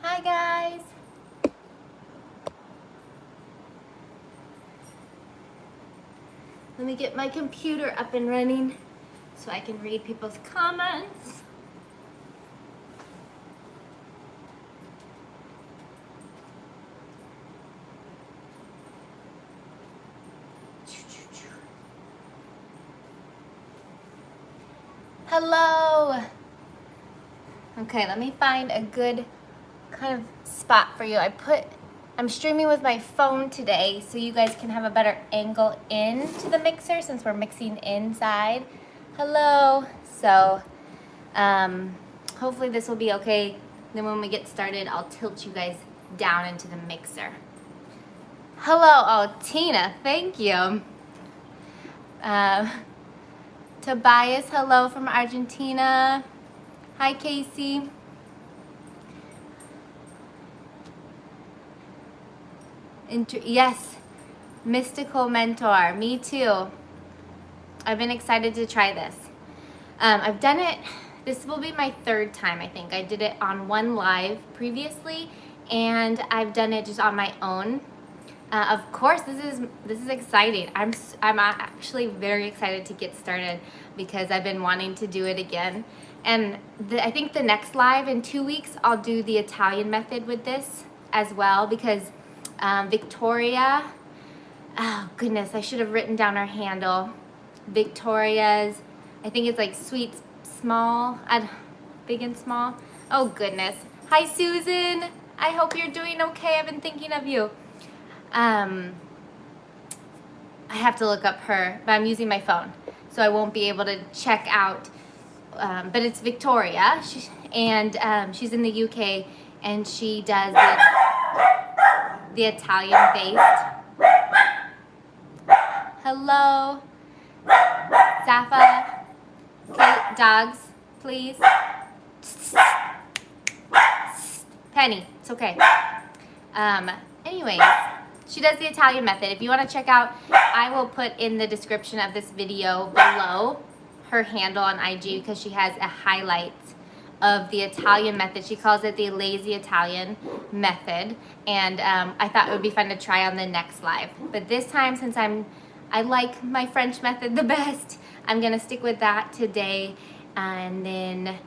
Hi guys. Let me get my computer up and running so I can read people's comments. Hello. Okay, let me find a good kind of spot for you. I'm streaming with my phone today so you guys can have a better angle into the mixer since we're mixing inside. Hello. So hopefully this will be okay. Then when we get started, I'll tilt you guys down into the mixer. Hello. Oh, Tina, thank you. Tobias, hello from Argentina. Hi, Casey. Yes, Mystical Mentor. Me too. I've been excited to try this. I've done it. This will be my third time, I think. I did it on one live previously, and I've done it just on my own. Of course, this is exciting. I'm actually very excited to get started because I've been wanting to do it again. And I think the next live in 2 weeks, I'll do the Italian method with this as well because Victoria, oh goodness, I should have written down her handle. Victoria's, I think it's like sweet, small, big and small. Oh goodness. Hi Susan, I hope you're doing okay. I've been thinking of you. I have to look up her, but I'm using my phone, so I won't be able to check out. But it's Victoria, she's in the UK, and she does the Italian based. Hello, Zafa. Okay, dogs, please. Penny, it's okay. Anyways. She does the Italian method. If you want to check out, I will put in the description of this video below her handle on IG because she has a highlight of the Italian method. She calls it the lazy Italian method, and I thought it would be fun to try on the next live. But this time, since I like my French method the best, I'm gonna stick with that today, and then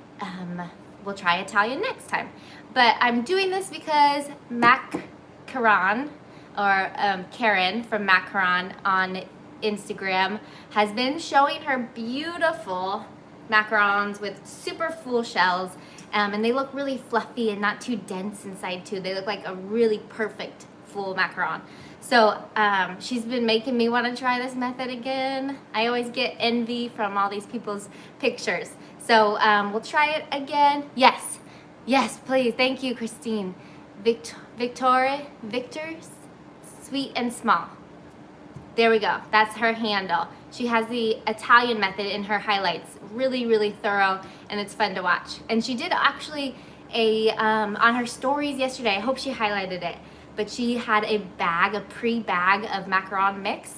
we'll try Italian next time. But I'm doing this because Macaron, or Karen from Macaron on Instagram, has been showing her beautiful macarons with super full shells, and they look really fluffy and not too dense inside too. They look like a really perfect full macaron. So she's been making me want to try this method again. I always get envy from all these people's pictures. So we'll try it again. Yes, please. Thank you, Christine. Victor's Sweet and Small. There we go. That's her handle. She has the Italian method in her highlights. Really, really thorough, and it's fun to watch. And she did actually on her stories yesterday. I hope she highlighted it. But she had a pre-bag of macaron mix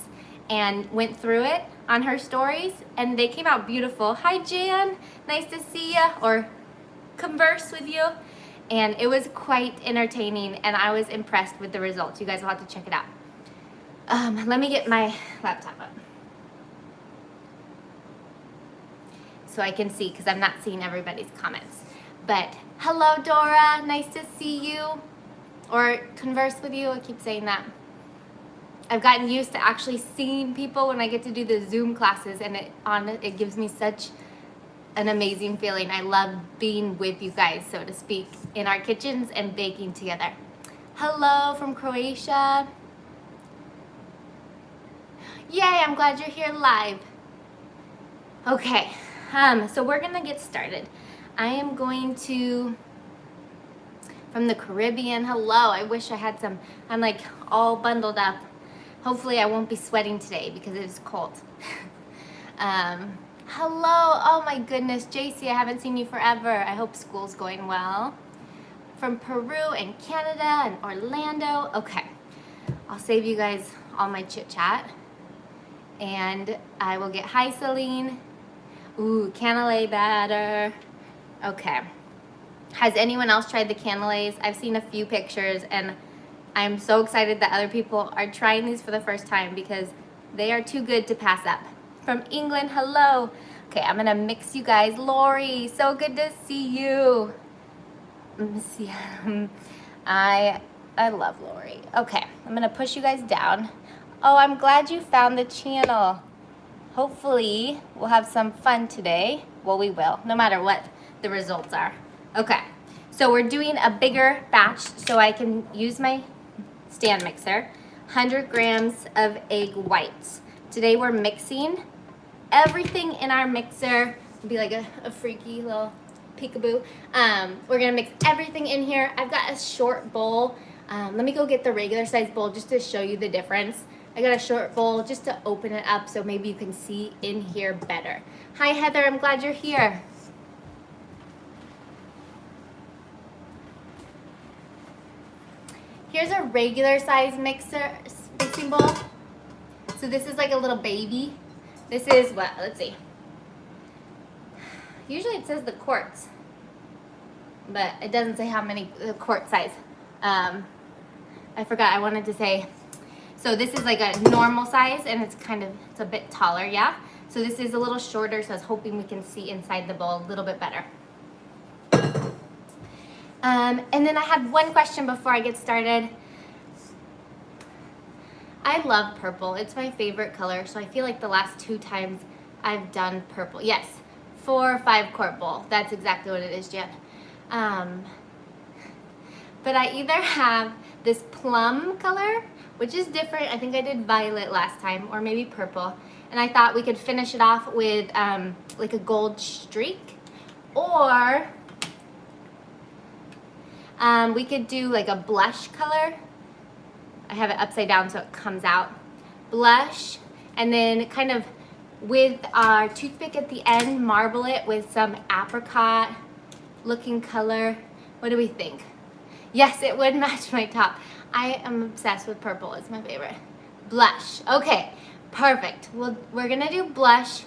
and went through it on her stories, and they came out beautiful. Hi, Jan. Nice to see you or converse with you. And it was quite entertaining, and I was impressed with the results. You guys will have to check it out. Let me get my laptop up so I can see, because I'm not seeing everybody's comments. But hello, Dora. Nice to see you or converse with you. I keep saying that. I've gotten used to actually seeing people when I get to do the Zoom classes, and it gives me such an amazing feeling. I love being with you guys, so to speak, in our kitchens and baking together. Hello from Croatia. Yay, I'm glad you're here live. Okay, so we're gonna get started. I am going to, from the Caribbean, hello. I wish I had some, I'm like all bundled up. Hopefully I won't be sweating today because it is cold. Hello, oh my goodness, JC, I haven't seen you forever. I hope school's going well. From Peru and Canada and Orlando. Okay, I'll save you guys all my chit chat. And I will get, hi Celine. Ooh, cannelé batter. Okay. Has anyone else tried the cannelés? I've seen a few pictures and I'm so excited that other people are trying these for the first time because they are too good to pass up. From England, hello. Okay, I'm gonna mix you guys. Lori, so good to see you. I love Lori. Okay, I'm gonna push you guys down. Oh, I'm glad you found the channel. Hopefully, we'll have some fun today. Well, we will, no matter what the results are. Okay, so we're doing a bigger batch so I can use my stand mixer. 100 grams of egg whites. Today we're mixing everything in our mixer. It'll be like a freaky little peekaboo. We're gonna mix everything in here. I've got a short bowl. Let me go get the regular size bowl just to show you the difference. I got a short bowl just to open it up so maybe you can see in here better. Hi Heather, I'm glad you're here. Here's a regular size mixing bowl. So this is like a little baby. This is what, let's see. Usually it says the quarts, but it doesn't say how many quart size. I forgot, I wanted to say, so this is like a normal size and it's a bit taller, yeah? So this is a little shorter, so I was hoping we can see inside the bowl a little bit better. And then I had one question before I get started. I love purple. It's my favorite color, so I feel like the last 2 times I've done purple. Yes, 4 or 5 quart bowl. That's exactly what it is, Jen. But I either have this plum color, which is different. I think I did violet last time, or maybe purple. And I thought we could finish it off with like a gold streak, or we could do like a blush color. I have it upside down so it comes out. Blush, and then kind of with our toothpick at the end, marble it with some apricot looking color. What do we think? Yes, it would match my top. I am obsessed with purple. It's my favorite. Blush. Okay, perfect. Well, we're gonna do blush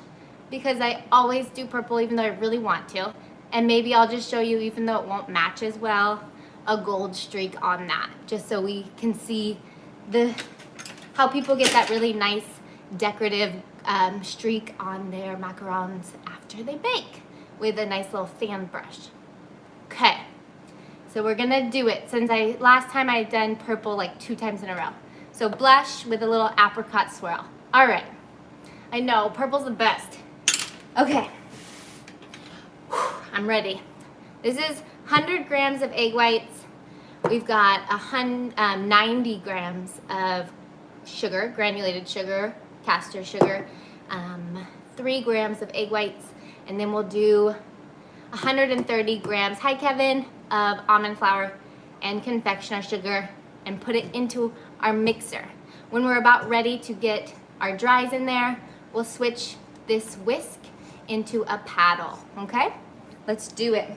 because I always do purple even though I really want to. And maybe I'll just show you, even though it won't match as well, a gold streak on that, just so we can see how people get that really nice decorative streak on their macarons after they bake with a nice little fan brush. Okay, so we're gonna do it since last time I had done purple like 2 times in a row. So blush with a little apricot swirl. All right, I know, purple's the best. Okay, I'm ready. This is 100 grams of egg whites. We've got 90 grams of sugar, granulated sugar, castor sugar, 3 grams of egg whites, and then we'll do 130 grams, hi Kevin, of almond flour and confectioner sugar, and put it into our mixer. When we're about ready to get our dries in there, we'll switch this whisk into a paddle, okay? Let's do it.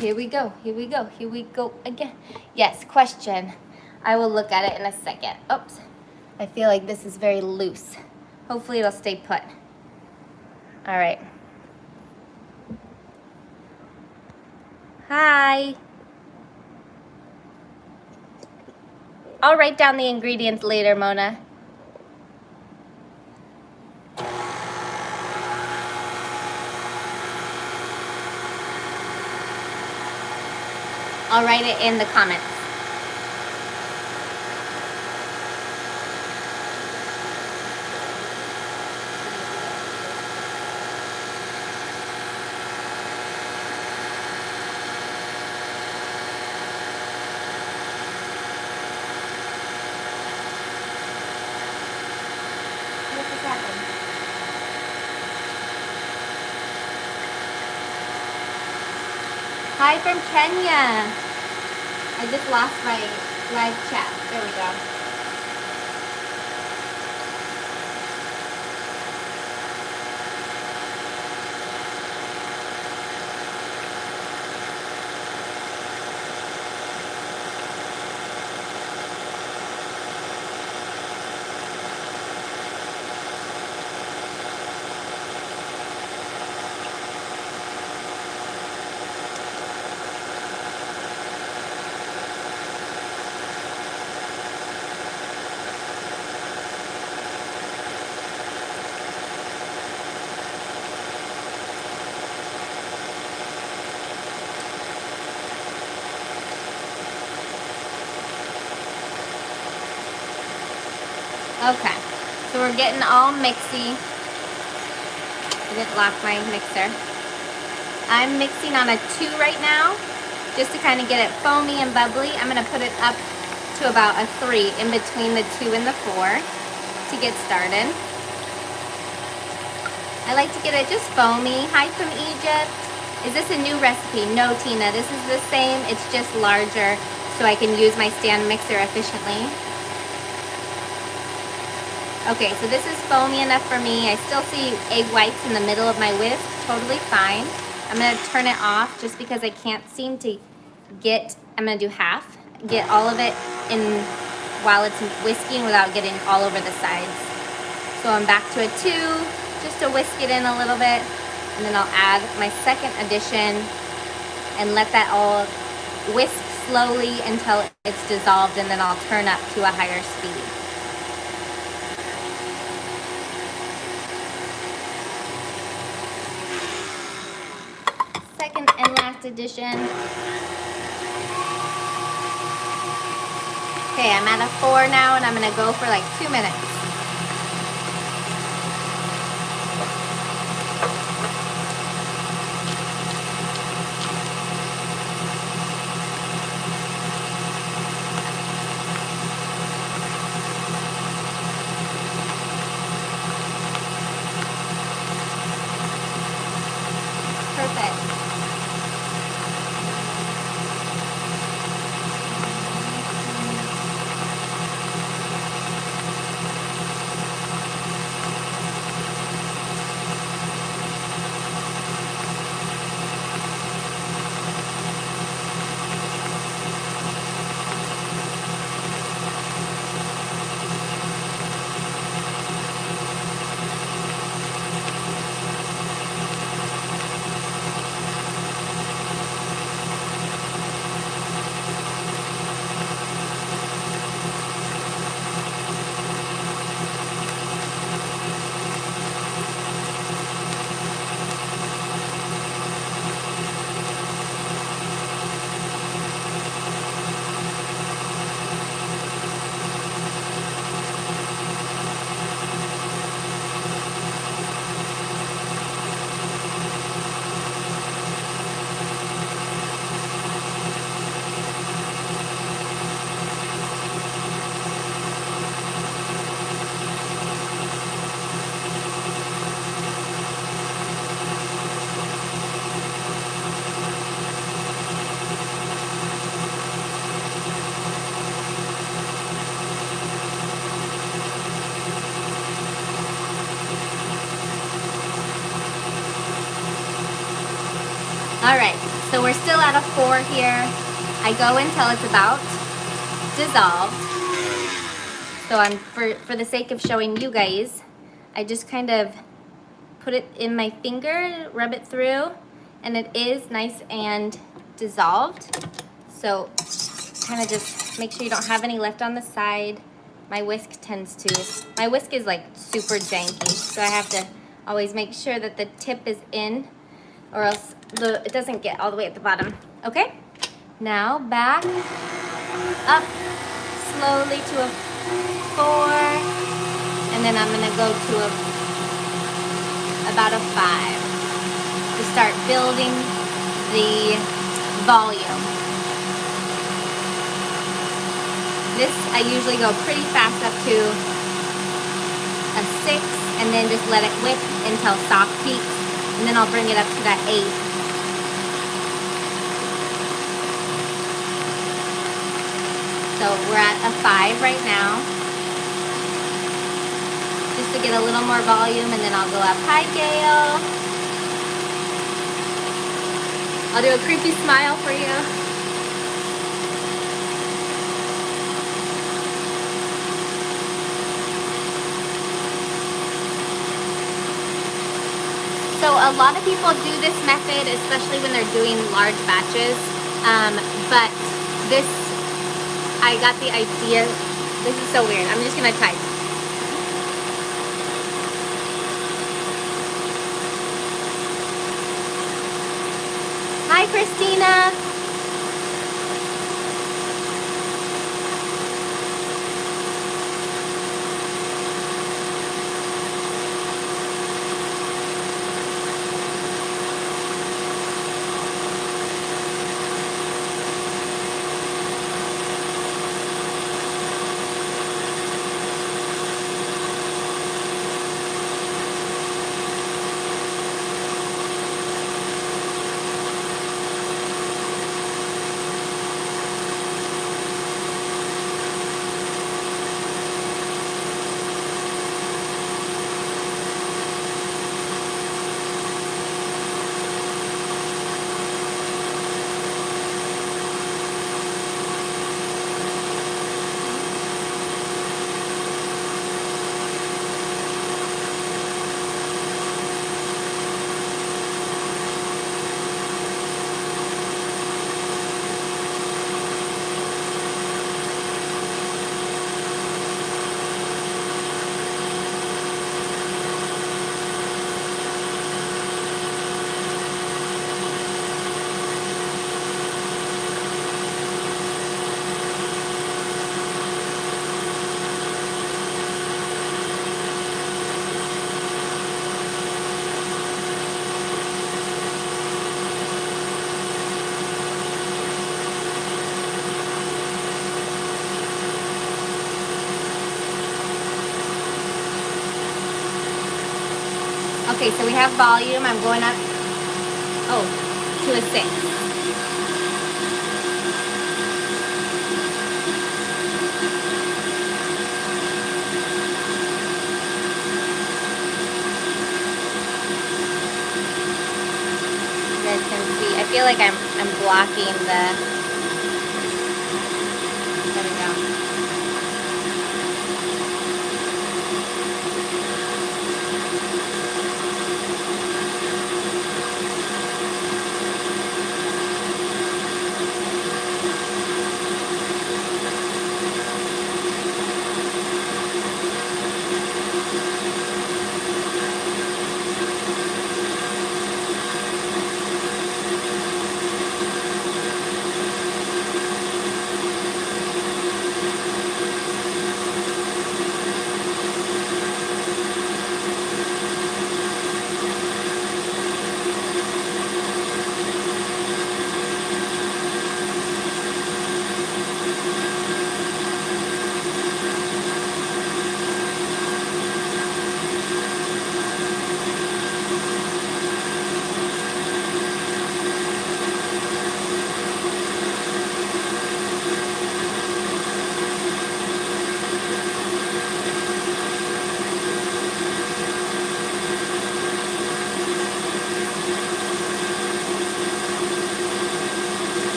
Here we go, here we go, here we go again. Yes, question. I will look at it in a second. Oops, I feel like this is very loose. Hopefully it'll stay put. All right. Hi. I'll write down the ingredients later, Mona. I'll write it in the comments. What just happened? Hi from Kenya. I just lost my live chat. There we go. Okay, so we're getting all mixy. I didn't lock my mixer. I'm mixing on a 2 right now, just to kind of get it foamy and bubbly. I'm gonna put it up to about a 3 in between the 2 and the 4 to get started. I like to get it just foamy. Hi from Egypt. Is this a new recipe? No, Tina, this is the same, it's just larger so I can use my stand mixer efficiently. Okay, so this is foamy enough for me. I still see egg whites in the middle of my whisk, totally fine. I'm gonna turn it off just because I can't seem to get, I'm gonna do half, get all of it in while it's whisking without getting all over the sides. So I'm back to a 2, just to whisk it in a little bit, and then I'll add my second addition and let that all whisk slowly until it's dissolved, and then I'll turn up to a higher speed. Second and last addition. Okay, I'm at a 4 now, and I'm gonna go for like 2 minutes. Perfect. All right, so we're still at a 4 here. I go until it's about dissolved. So I'm, for the sake of showing you guys, I just kind of put it in my finger, rub it through, and it is nice and dissolved. So kind of just make sure you don't have any left on the side. My whisk tends to, my whisk is like super janky, so I have to always make sure that the tip is in, or else it doesn't get all the way at the bottom. Okay, now back up slowly to a 4, and then I'm gonna go to about a 5 to start building the volume. This I usually go pretty fast up to a 6, and then just let it whip until soft peaks, and then I'll bring it up to that 8. So we're at a 5 right now, just to get a little more volume, and then I'll go up. Hi, Gail. I'll do a creepy smile for you. So a lot of people do this method, especially when they're doing large batches, but this, I got the idea. This is so weird. I'm just gonna type. Hi, Christina. Okay, so we have volume. I'm going up, to a 6. You guys can see, I feel like I'm blocking the, there we go.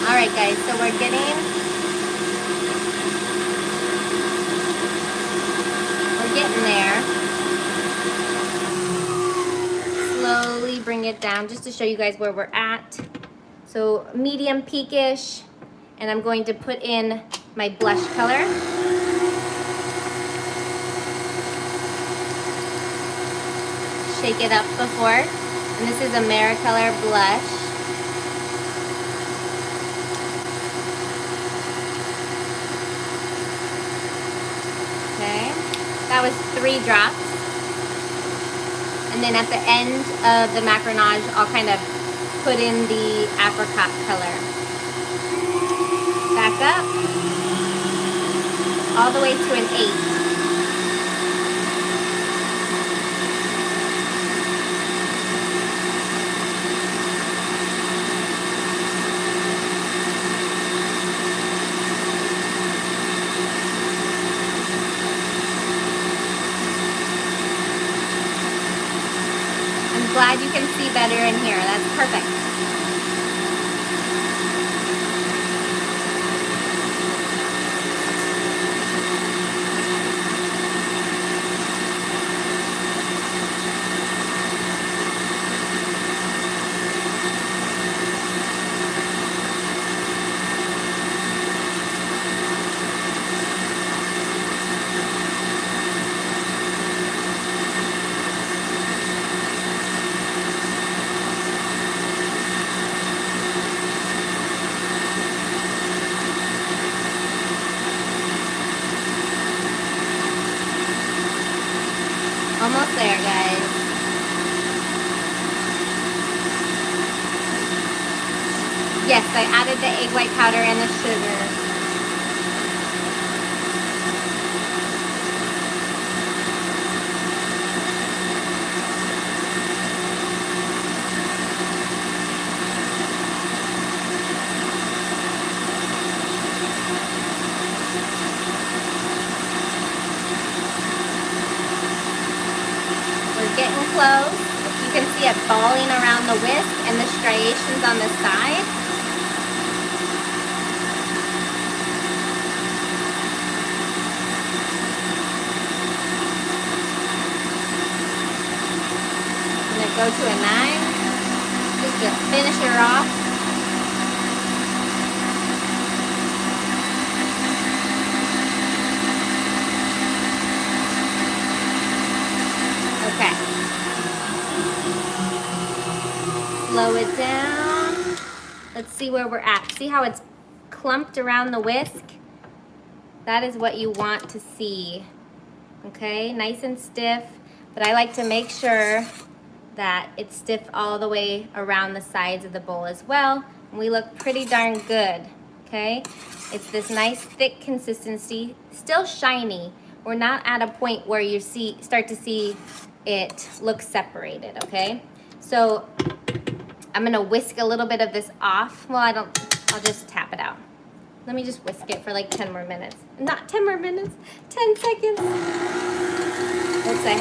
Alright guys, so we're getting there. Slowly bring it down just to show you guys where we're at. So medium peakish, and I'm going to put in my blush color. Shake it up before, and this is a Macaron blush. That was 3 drops. And then at the end of the Macaronage, I'll kind of put in the apricot color. Back up. All the way to an 8. Glad you can see better in here. That's perfect. Almost there, guys. Yes, I added the egg white powder and the sugar. Getting close. You can see it balling around the whisk and the striations on the side. I'm going to go to a 9 just to finish her off. slow it down. Let's see where we're at. See how it's clumped around the whisk? That is what you want to see. Okay, nice and stiff, but I like to make sure that it's stiff all the way around the sides of the bowl as well. And we look pretty darn good, okay? It's this nice thick consistency, still shiny. We're not at a point where you start to see it look separated, okay? So I'm gonna whisk a little bit of this off. Well, I'll just tap it out. Let me just whisk it for like 10 more minutes. Not 10 more minutes, 10 seconds. Let's say.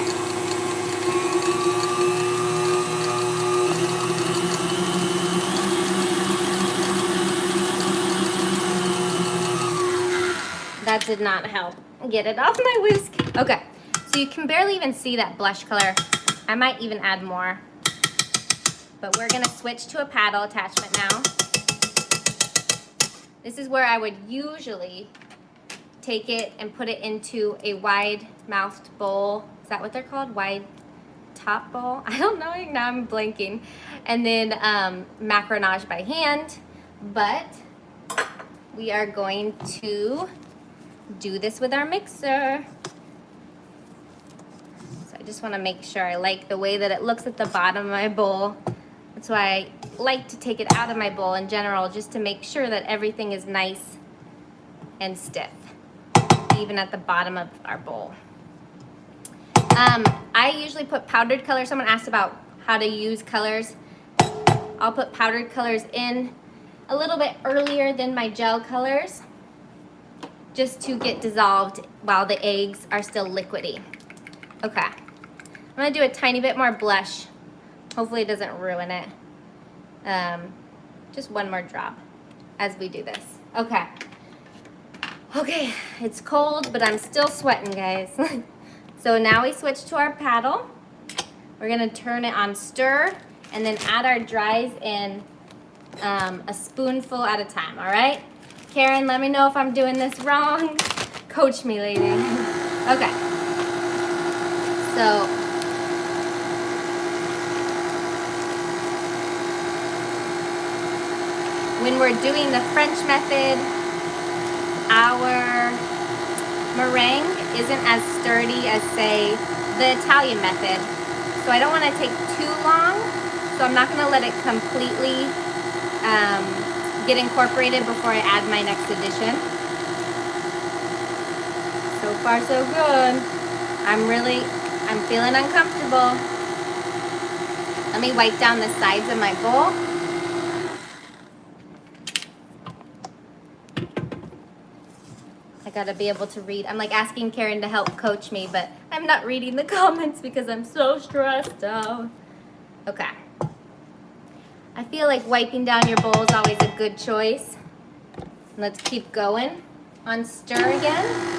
That did not help get it off my whisk. Okay, so you can barely even see that blush color. I might even add more. But we're gonna switch to a paddle attachment now. This is where I would usually take it and put it into a wide-mouthed bowl. Is that what they're called? Wide top bowl? I don't know, now I'm blanking. And then macaronage by hand. But we are going to do this with our mixer. So I just want to make sure I like the way that it looks at the bottom of my bowl. That's why I like to take it out of my bowl in general, just to make sure that everything is nice and stiff, even at the bottom of our bowl. I usually put powdered color. Someone asked about how to use colors. I'll put powdered colors in a little bit earlier than my gel colors, just to get dissolved while the eggs are still liquidy. Okay, I'm gonna do a tiny bit more blush. Hopefully it doesn't ruin it. Just one more drop as we do this. Okay. Okay, it's cold, but I'm still sweating, guys. So now we switch to our paddle. We're gonna turn it on stir and then add our dries in a spoonful at a time, all right? Karen, let me know if I'm doing this wrong. Coach me, lady. Okay. So, when we're doing the French method, our meringue isn't as sturdy as, say, the Italian method. So I don't want to take too long, so I'm not going to let it completely get incorporated before I add my next addition. So far so good. I'm feeling uncomfortable. Let me wipe down the sides of my bowl. I gotta be able to read. I'm like asking Karen to help coach me, but I'm not reading the comments because I'm so stressed out. Okay. I feel like wiping down your bowl is always a good choice. Let's keep going on stir again.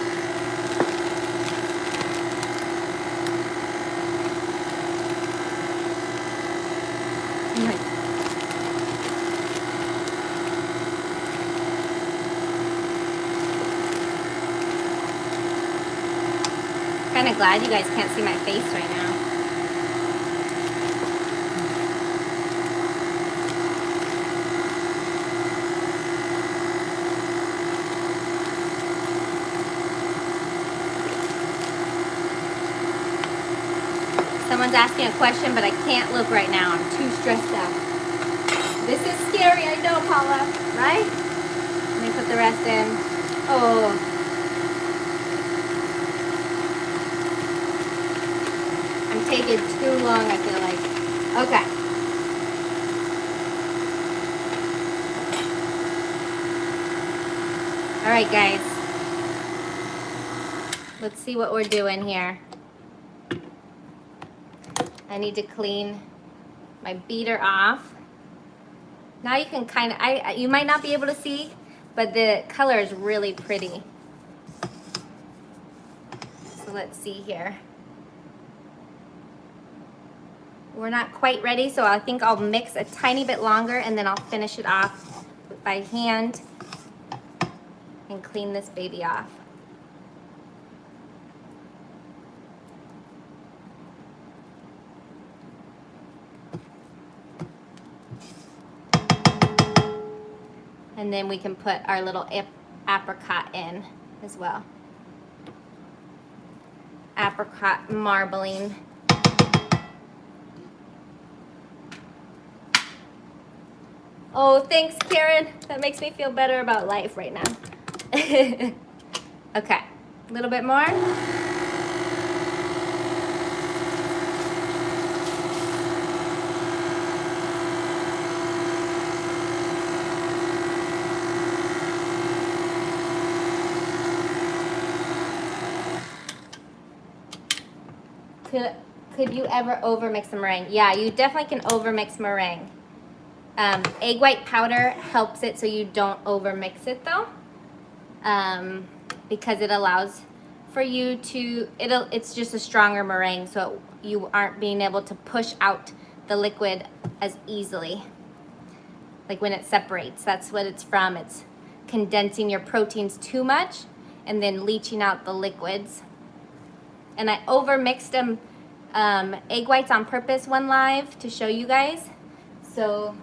Kind of glad you guys can't see my face right now. Someone's asking a question, but I can't look right now. I'm too stressed out. This is scary, I know, Paula, right? Let me put the rest in. Oh. I'm taking too long, I feel like. Okay. All right, guys. Let's see what we're doing here. I need to clean my beater off. Now you can kind of, you might not be able to see, but the color is really pretty. So let's see here. We're not quite ready, so I think I'll mix a tiny bit longer and then I'll finish it off by hand and clean this baby off. And then we can put our little apricot in as well. Apricot marbling. Oh, thanks, Karen. That makes me feel better about life right now. Okay, a little bit more. Could you ever overmix the meringue? Yeah, you definitely can overmix meringue. Egg white powder helps it so you don't overmix it though, because it allows for you to, it's just a stronger meringue, so you aren't being able to push out the liquid as easily. Like when it separates, that's what it's from. It's condensing your proteins too much and then leaching out the liquids. And I overmixed them egg whites on purpose one live to show you guys. So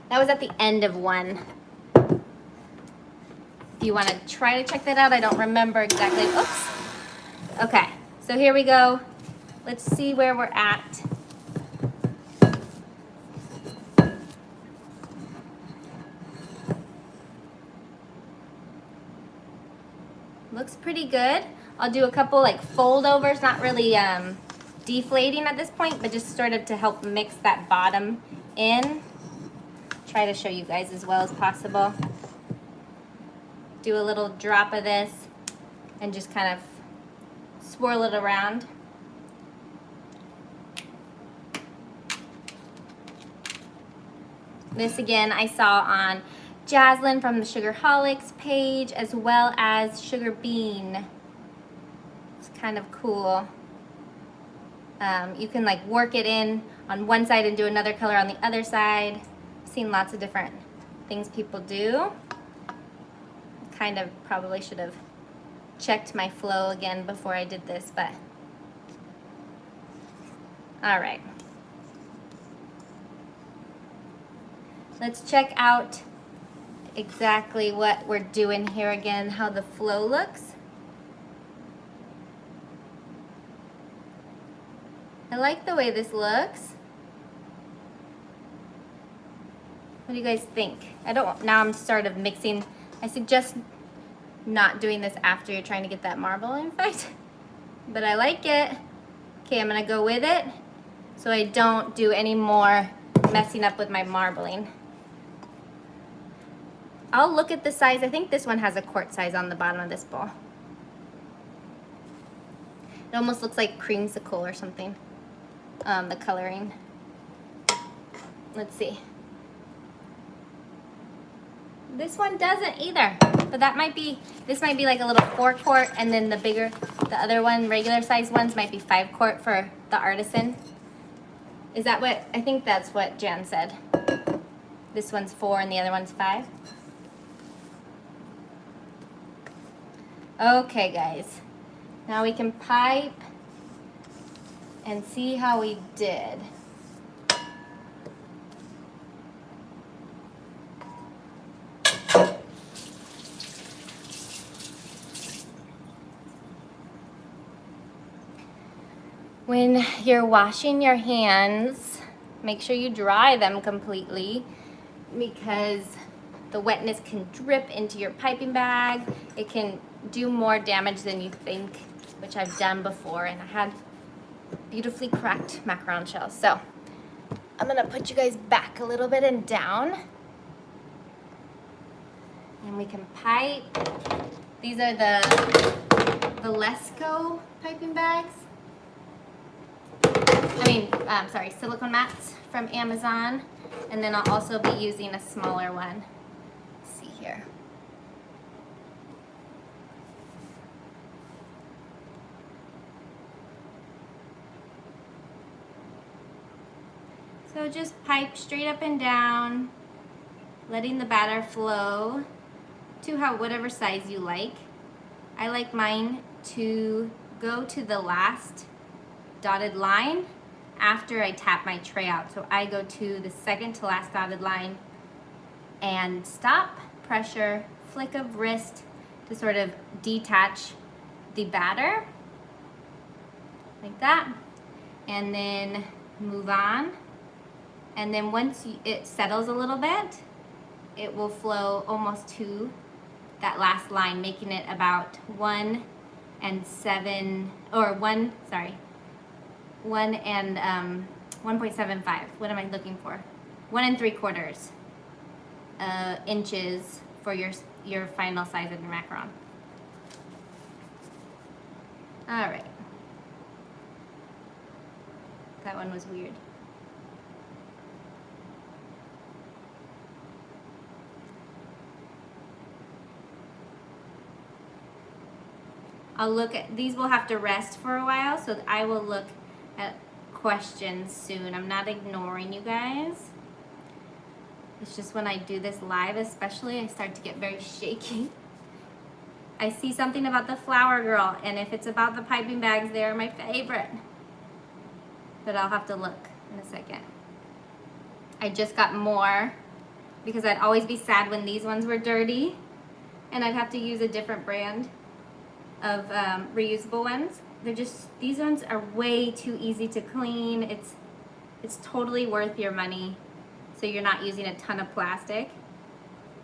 that was at the end of one. If you want to try to check that out, I don't remember exactly. Oops. Okay, so here we go. Let's see where we're at. Looks pretty good. I'll do a couple like fold overs, not really deflating at this point, but just sort of to help mix that bottom in. Try to show you guys as well as possible. Do a little drop of this and just kind of swirl it around. This again I saw on Jaslyn from the Sugarholics page, as well as Sugar Bean. It's kind of cool. You can like work it in on one side and do another color on the other side. I've seen lots of different things people do. Kind of probably should have checked my flow again before I did this, but all right. Let's check out exactly what we're doing here again, how the flow looks. I like the way this looks. What do you guys think? Now I'm sort of mixing. I suggest not doing this after you're trying to get that marbling effect, but I like it. Okay, I'm gonna go with it so I don't do any more messing up with my marbling. I'll look at the size. I think this one has a quart size on the bottom of this bowl. It almost looks like creamsicle or something, the coloring. Let's see. This one doesn't either, but this might be like a little 4-quart, and then the other one, regular size ones, might be 5-quart for the artisan. Is that what, I think that's what Jan said. This one's 4 and the other one's 5. Okay, guys. Now we can pipe and see how we did. When you're washing your hands, make sure you dry them completely, because the wetness can drip into your piping bag. It can do more damage than you think, which I've done before, and I had beautifully cracked macaron shells. So I'm gonna put you guys back a little bit and down, and we can pipe. These are the Lesco piping bags. Sorry, silicone mats from Amazon, and then I'll also be using a smaller one. Let's see here. So just pipe straight up and down, letting the batter flow to whatever size you like. I like mine to go to the last dotted line after I tap my tray out. So I go to the second to last dotted line and stop, pressure, flick of wrist to sort of detach the batter, like that, and then move on. And then once it settles a little bit, it will flow almost to that last line, making it about 1 and 7, or 1 and 1.75. What am I looking for? 1 3/4 inches for your final size of your macaron. All right. That one was weird. I'll look at, these will have to rest for a while, so I will look at questions soon. I'm not ignoring you guys. It's just when I do this live especially, I start to get very shaky. I see something about the flour girl, and if it's about the piping bags, they are my favorite. But I'll have to look in a second. I just got more because I'd always be sad when these ones were dirty and I'd have to use a different brand of reusable ones. They're just, these ones are way too easy to clean. It's totally worth your money, so you're not using a ton of plastic.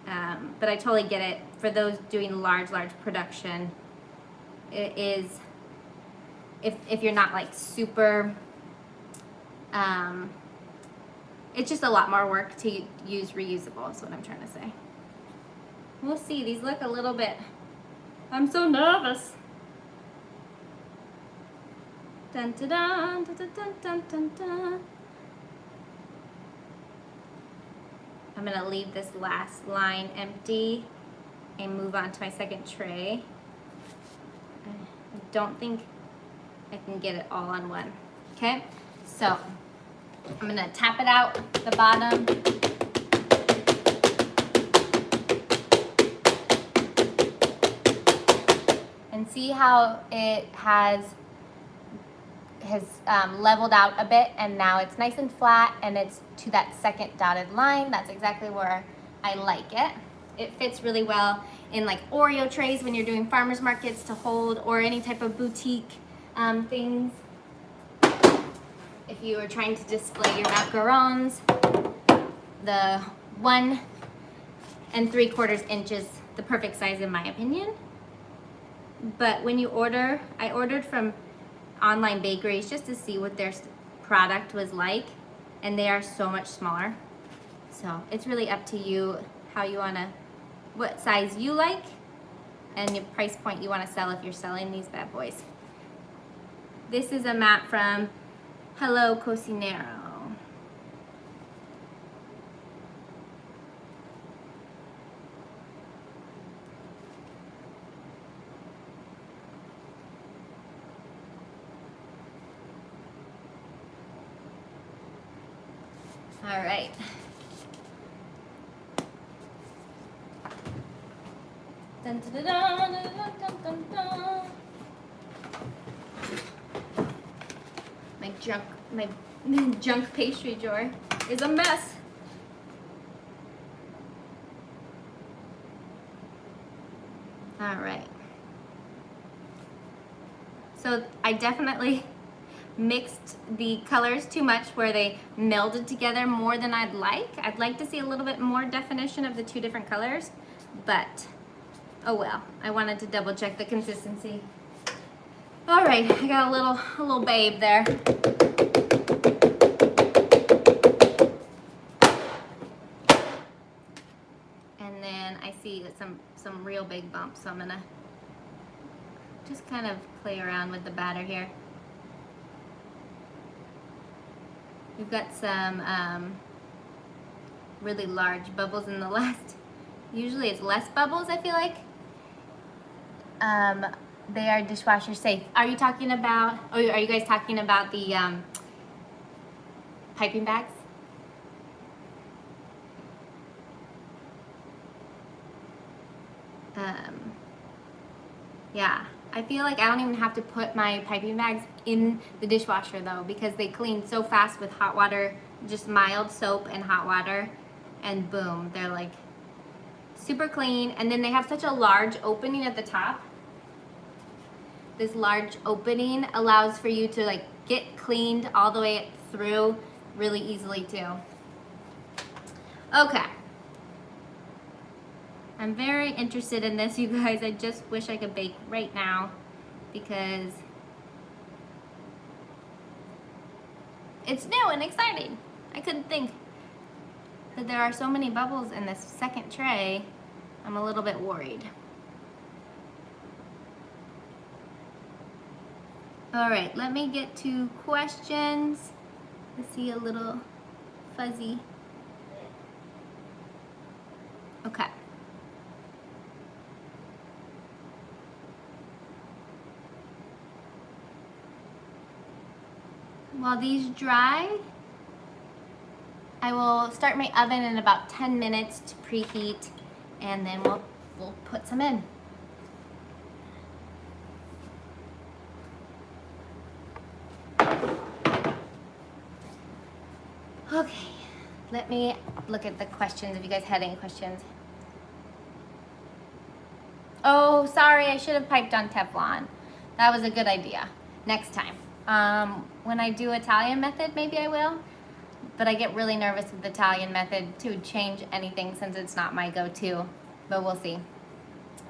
But I totally get it for those doing large production. It is, if you're not like super, it's just a lot more work to use reusable is what I'm trying to say. We'll see, these look a little bit, I'm so nervous. Dun dun dun dun dun dun dun dun. I'm gonna leave this last line empty and move on to my second tray. I don't think I can get it all on one. Okay, so I'm gonna tap it out the bottom. And see how it has leveled out a bit, and now it's nice and flat, and it's to that second dotted line. That's exactly where I like it. It fits really well in like Oreo trays when you're doing farmers markets to hold, or any type of boutique things. If you are trying to display your macarons, the 1 3/4 inches, the perfect size in my opinion. But when you order, I ordered from online bakeries just to see what their product was like, and they are so much smaller. So it's really up to you how you wanna, what size you like, and your price point you wanna sell if you're selling these bad boys. This is a mat from Hello Cocinero. All right. Dun, dun, dun, dun, dun, dun, dun, dun. My junk pastry drawer is a mess. All right. So I definitely mixed the colors too much, where they melded together more than I'd like. I'd like to see a little bit more definition of the two different colors, but oh well. I wanted to double check the consistency. All right, I got a little babe there. And then I see some real big bumps, so I'm gonna just kind of play around with the batter here. We've got some really large bubbles in the last. Usually it's less bubbles, I feel like. They are dishwasher safe. Are you talking about, are you guys talking about the piping bags? Yeah, I feel like I don't even have to put my piping bags in the dishwasher though, because they clean so fast with hot water, just mild soap and hot water, and boom, they're like super clean. And then they have such a large opening at the top. This large opening allows for you to like get cleaned all the way through really easily too. Okay. I'm very interested in this, you guys. I just wish I could bake right now because it's new and exciting. I couldn't think that there are so many bubbles in this second tray. I'm a little bit worried. All right, let me get to questions. I see a little fuzzy. Okay. While these dry, I will start my oven in about 10 minutes to preheat, and then we'll put some in. Okay, let me look at the questions if you guys had any questions. Oh, sorry, I should have piped on Teflon. That was a good idea. Next time. When I do Italian method, maybe I will. But I get really nervous with the Italian method to change anything since it's not my go-to. But we'll see.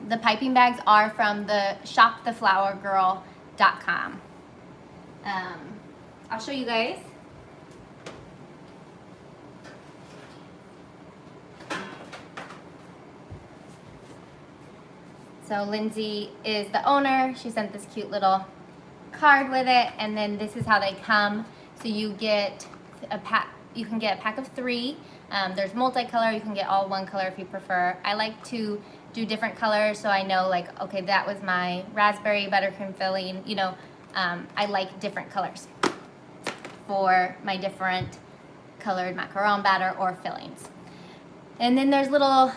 The piping bags are from the shoptheflourgirl.com. I'll show you guys. So Lindsay is the owner. She sent this cute little card with it, and then this is how they come. So you get a pack. You can get a pack of 3. There's multicolor. You can get all one color if you prefer. I like to do different colors so I know, like, okay, that was my raspberry buttercream filling. You know, I like different colors for my different colored macaron batter or fillings. And then there's little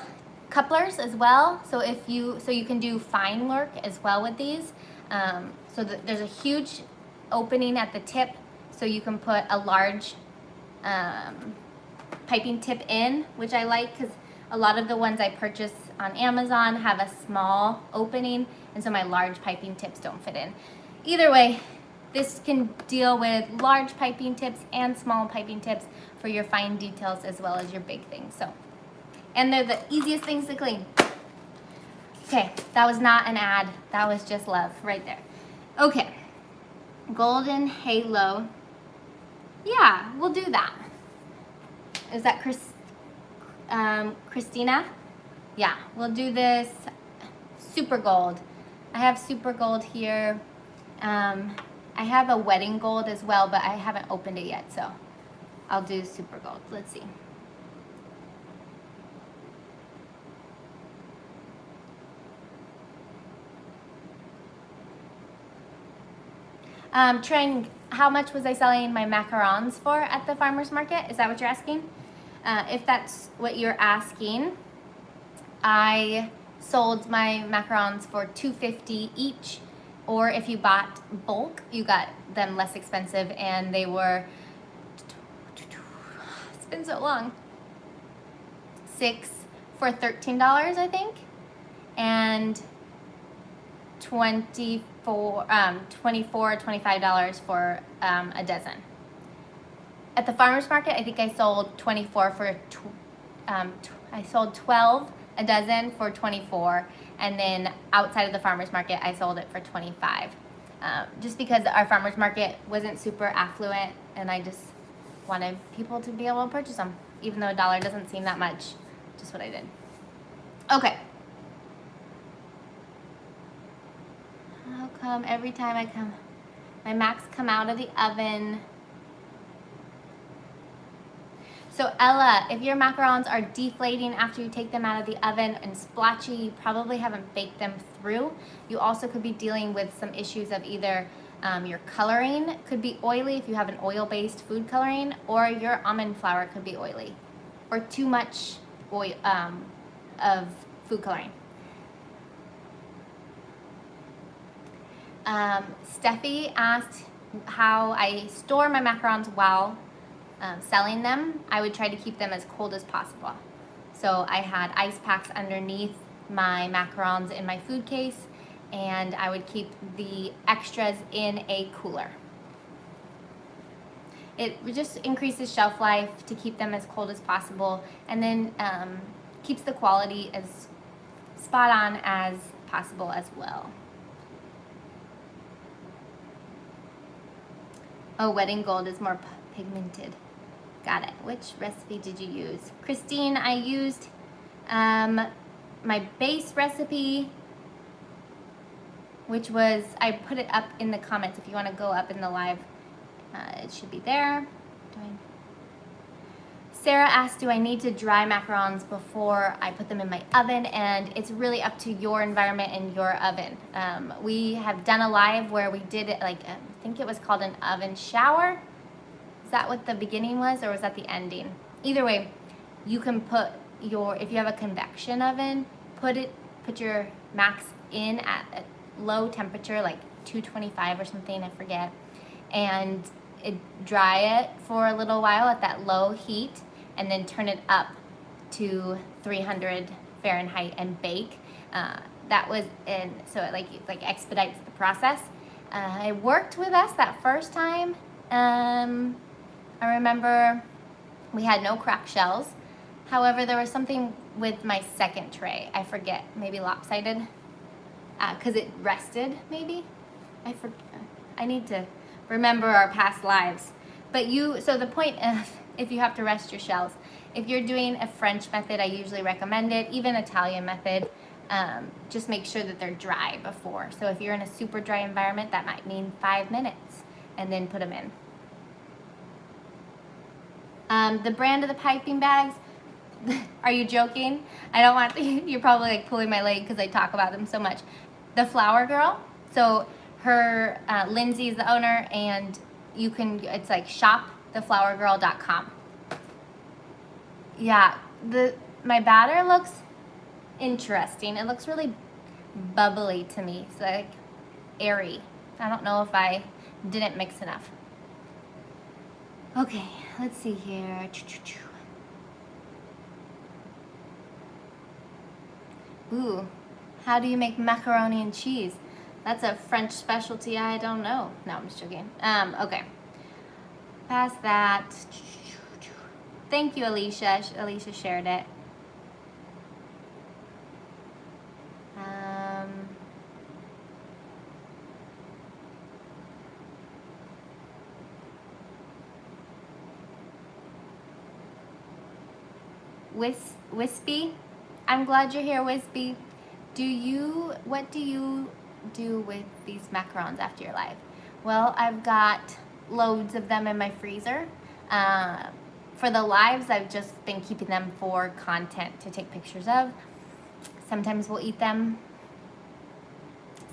couplers as well. So you can do fine work as well with these. There's a huge opening at the tip, so you can put a large piping tip in, which I like because a lot of the ones I purchase on Amazon have a small opening, and so my large piping tips don't fit in. Either way, this can deal with large piping tips and small piping tips for your fine details as well as your big things. So, and they're the easiest things to clean. Okay, that was not an ad. That was just love right there. Okay, golden halo. Yeah, we'll do that. Is that Christina? Yeah, we'll do this super gold. I have super gold here. I have a wedding gold as well, but I haven't opened it yet, so I'll do super gold. Let's see. Trying, how much was I selling my macarons for at the farmer's market? Is that what you're asking? If that's what you're asking, I sold my macarons for $2.50 each, or if you bought bulk, you got them less expensive, and they were, it's been so long, 6 for $13, I think, and $24, $25 for a dozen. At the farmer's market, I think I sold 24 for, I sold 12 a dozen for 24, and then outside of the farmer's market, I sold it for 25. Just because our farmer's market wasn't super affluent, and I just wanted people to be able to purchase them, even though $1 doesn't seem that much. Just what I did. Okay. How come every time I come, my Macs come out of the oven? So Ella, if your macarons are deflating after you take them out of the oven and splotchy, you probably haven't baked them through. You also could be dealing with some issues of either your coloring could be oily if you have an oil-based food coloring, or your almond flour could be oily, or too much oil of food coloring. Steffi asked how I store my macarons while selling them, I would try to keep them as cold as possible. So I had ice packs underneath my macarons in my food case, and I would keep the extras in a cooler. It just increases shelf life to keep them as cold as possible, and then keeps the quality as spot on as possible as well. Oh, wedding gold is more pigmented. Got it. Which recipe did you use? Christine, I used my base recipe, which was, I put it up in the comments. If you want to go up in the live, it should be there. Sarah asked, do I need to dry macarons before I put them in my oven? And it's really up to your environment and your oven. We have done a live where we did it, like, I think it was called an oven shower. Is that what the beginning was, or was that the ending? Either way, you can put your, if you have a convection oven, put your macs in at a low temperature, like 225 or something, I forget, and dry it for a little while at that low heat, and then turn it up to 300 Fahrenheit and bake. That was, and so it like expedites the process. It worked with us that first time. I remember we had no cracked shells. However, there was something with my second tray. I forget, maybe lopsided, because it rested, maybe. I need to remember our past lives. But so the point of, if you have to rest your shells, if you're doing a French method, I usually recommend it, even Italian method, just make sure that they're dry before. So if you're in a super dry environment, that might mean 5 minutes, and then put them in. The brand of the piping bags, are you joking? I don't want, you're probably like pulling my leg because I talk about them so much. The Flower Girl, so her, Lindsay is the owner, and you can, it's like shoptheflowergirl.com. Yeah, my batter looks interesting. It looks really bubbly to me. It's like airy. I don't know if I didn't mix enough. Okay, let's see here. Ooh, how do you make macaroni and cheese? That's a French specialty I don't know. No, I'm just joking. Okay. Past that. Thank you, Alicia. Alicia shared it. Wispy, I'm glad you're here, Wispy. What do you do with these macarons after your live? Well, I've got loads of them in my freezer. For the lives, I've just been keeping them for content to take pictures of. Sometimes we'll eat them.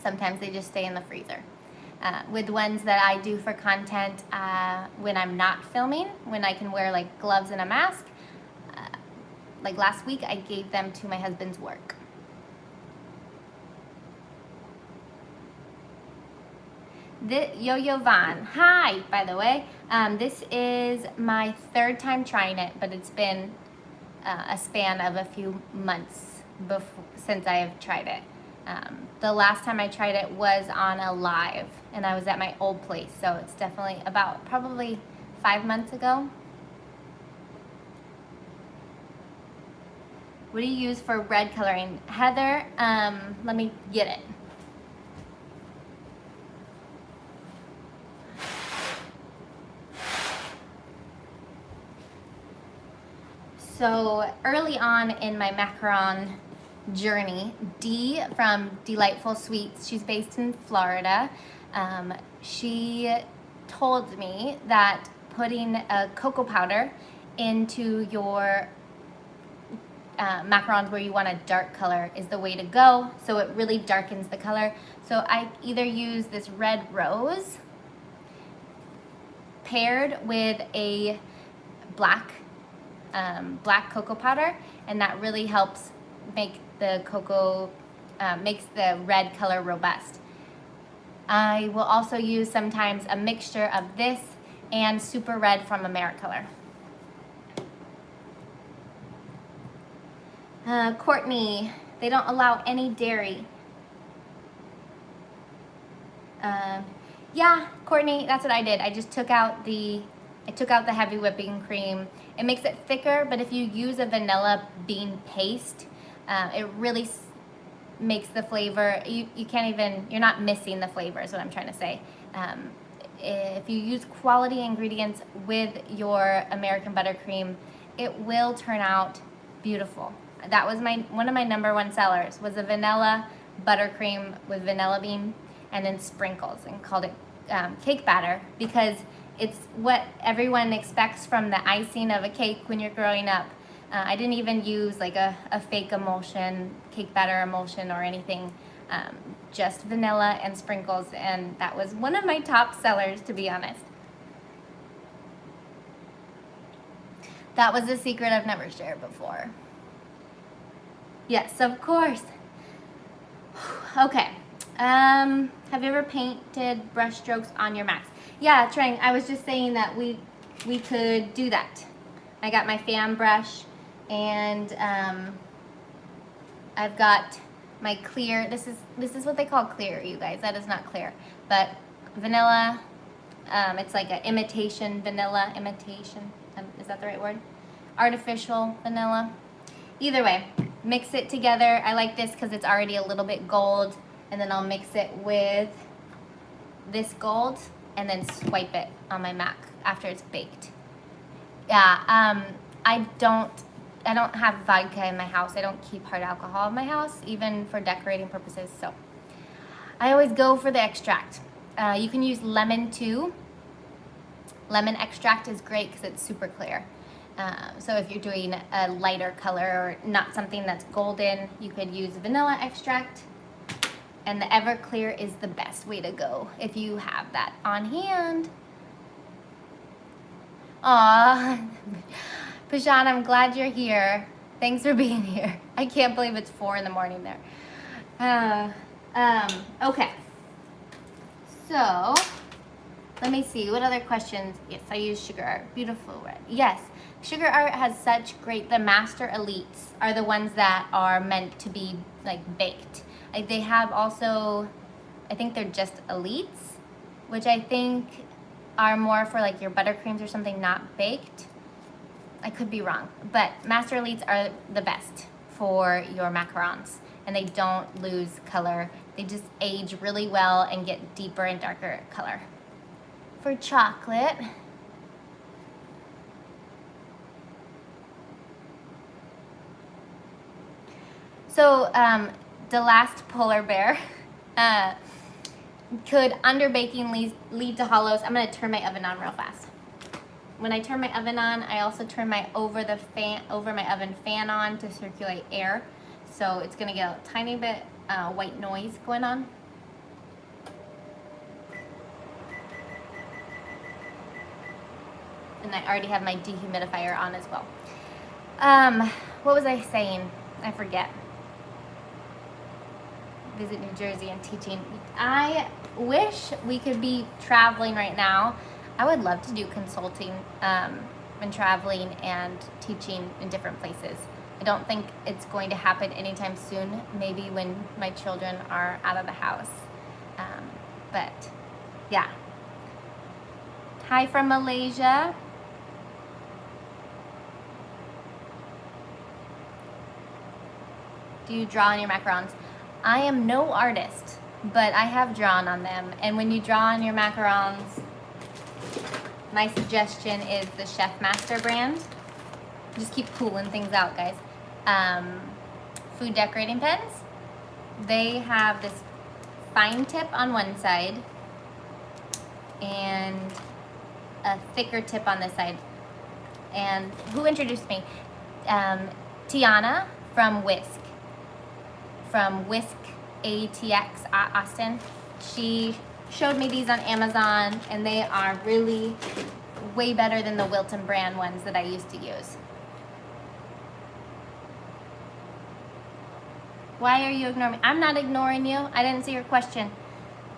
Sometimes they just stay in the freezer. With ones that I do for content, when I'm not filming, when I can wear like gloves and a mask, like last week, I gave them to my husband's work. Yo-Yo Von, hi, by the way. This is my third time trying it, but it's been a span of a few months since I have tried it. The last time I tried it was on a live, and I was at my old place, so it's definitely about probably 5 months ago. What do you use for red coloring? Heather, let me get it. So early on in my macaron journey, Dee from Delightful Sweets, she's based in Florida, she told me that putting a cocoa powder into your macarons where you want a dark color is the way to go, so it really darkens the color. So I either use this red rose paired with a black cocoa powder, and that really helps make the cocoa, makes the red color robust. I will also use sometimes a mixture of this and Super Red from Americolor. Courtney, they don't allow any dairy. Yeah, Courtney, that's what I did. I just took out the heavy whipping cream. It makes it thicker, but if you use a vanilla bean paste, it really makes the flavor, you can't even, you're not missing the flavor is what I'm trying to say. If you use quality ingredients with your American buttercream, it will turn out beautiful. That was one of my #1 sellers, was a vanilla buttercream with vanilla bean and then sprinkles, and called it cake batter, because it's what everyone expects from the icing of a cake when you're growing up. I didn't even use like a fake emulsion, cake batter emulsion or anything, just vanilla and sprinkles, and that was one of my top sellers, to be honest. That was a secret I've never shared before. Yes, of course. Okay. Have you ever painted brush strokes on your Macs? Yeah, Trang, I was just saying that we could do that. I got my fan brush, and I've got my clear. This is what they call clear, you guys. That is not clear, but vanilla. It's like an imitation vanilla. Imitation. Is that the right word? Artificial vanilla. Either way, mix it together. I like this because it's already a little bit gold, and then I'll mix it with this gold and then swipe it on my Mac after it's baked. Yeah, I don't have vodka in my house. I don't keep hard alcohol in my house, even for decorating purposes. So I always go for the extract. You can use lemon too. Lemon extract is great because it's super clear. So if you're doing a lighter color or not something that's golden, you could use vanilla extract. And the Everclear is the best way to go if you have that on hand. Aw, Pashan, I'm glad you're here. Thanks for being here. I can't believe it's 4 in the morning there. Okay. So, let me see. What other questions? Yes, I use sugar art. Beautiful red. Yes, sugar art has such great, the master elites are the ones that are meant to be like baked. They have also, I think they're just elites, which I think are more for like your buttercreams or something not baked. I could be wrong, but master elites are the best for your macarons, and they don't lose color. They just age really well and get deeper and darker color. For chocolate, so the last polar bear, could underbaking lead to hollows? I'm gonna turn my oven on real fast. When I turn my oven on, I also turn my over my oven fan on to circulate air. So it's gonna get a tiny bit white noise going on. And I already have my dehumidifier on as well. What was I saying? I forget. Visit New Jersey and teaching. I wish we could be traveling right now. I would love to do consulting and traveling and teaching in different places. I don't think it's going to happen anytime soon, maybe when my children are out of the house. But yeah. Hi from Malaysia. Do you draw on your macarons? I am no artist, but I have drawn on them. And when you draw on your macarons, my suggestion is the Chef Master brand. Just keep cooling things out, guys. Food decorating pens. They have this fine tip on one side and a thicker tip on this side. And who introduced me? Tiana from Whisk. From Whisk ATX Austin. She showed me these on Amazon, and they are really way better than the Wilton brand ones that I used to use. Why are you ignoring me? I'm not ignoring you. I didn't see your question.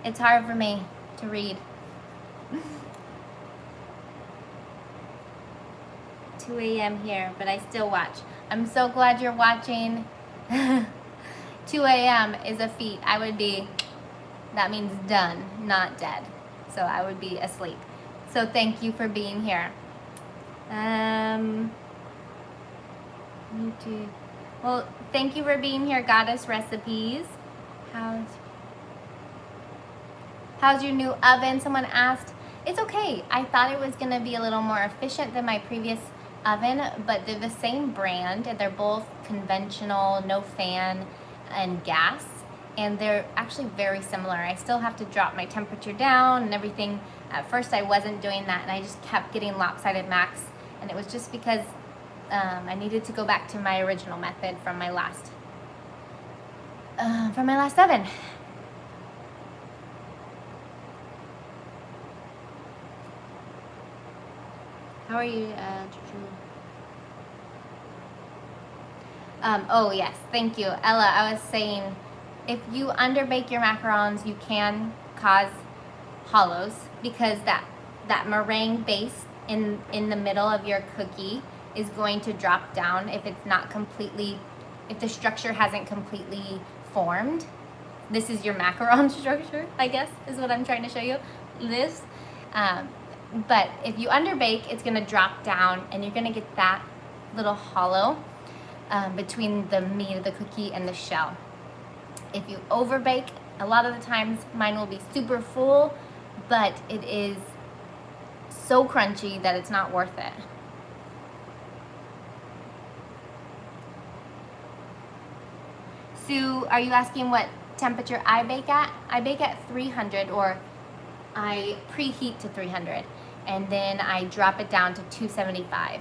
It's hard for me to read. 2 a.m. here, but I still watch. I'm so glad you're watching. 2 a.m. is a feat. I would be, that means done, not dead. So I would be asleep. So thank you for being here. YouTube. Well, thank you for being here, Goddess Recipes. How's your new oven? Someone asked. It's okay. I thought it was gonna be a little more efficient than my previous oven, but they're the same brand and they're both conventional, no fan and gas, and they're actually very similar. I still have to drop my temperature down and everything. At first I wasn't doing that and I just kept getting lopsided max, and it was just because I needed to go back to my original method from my last oven. How are you, oh yes, thank you. Ella, I was saying, if you underbake your macarons, you can cause hollows because that meringue base in the middle of your cookie is going to drop down if it's not completely, if the structure hasn't completely formed. This is your macaron structure, I guess, is what I'm trying to show you. This. But if you underbake, it's gonna drop down and you're gonna get that little hollow between the meat of the cookie and the shell. If you overbake, a lot of the times mine will be super full, but it is so crunchy that it's not worth it. Sue, are you asking what temperature I bake at? I bake at 300, or I preheat to 300, and then I drop it down to 275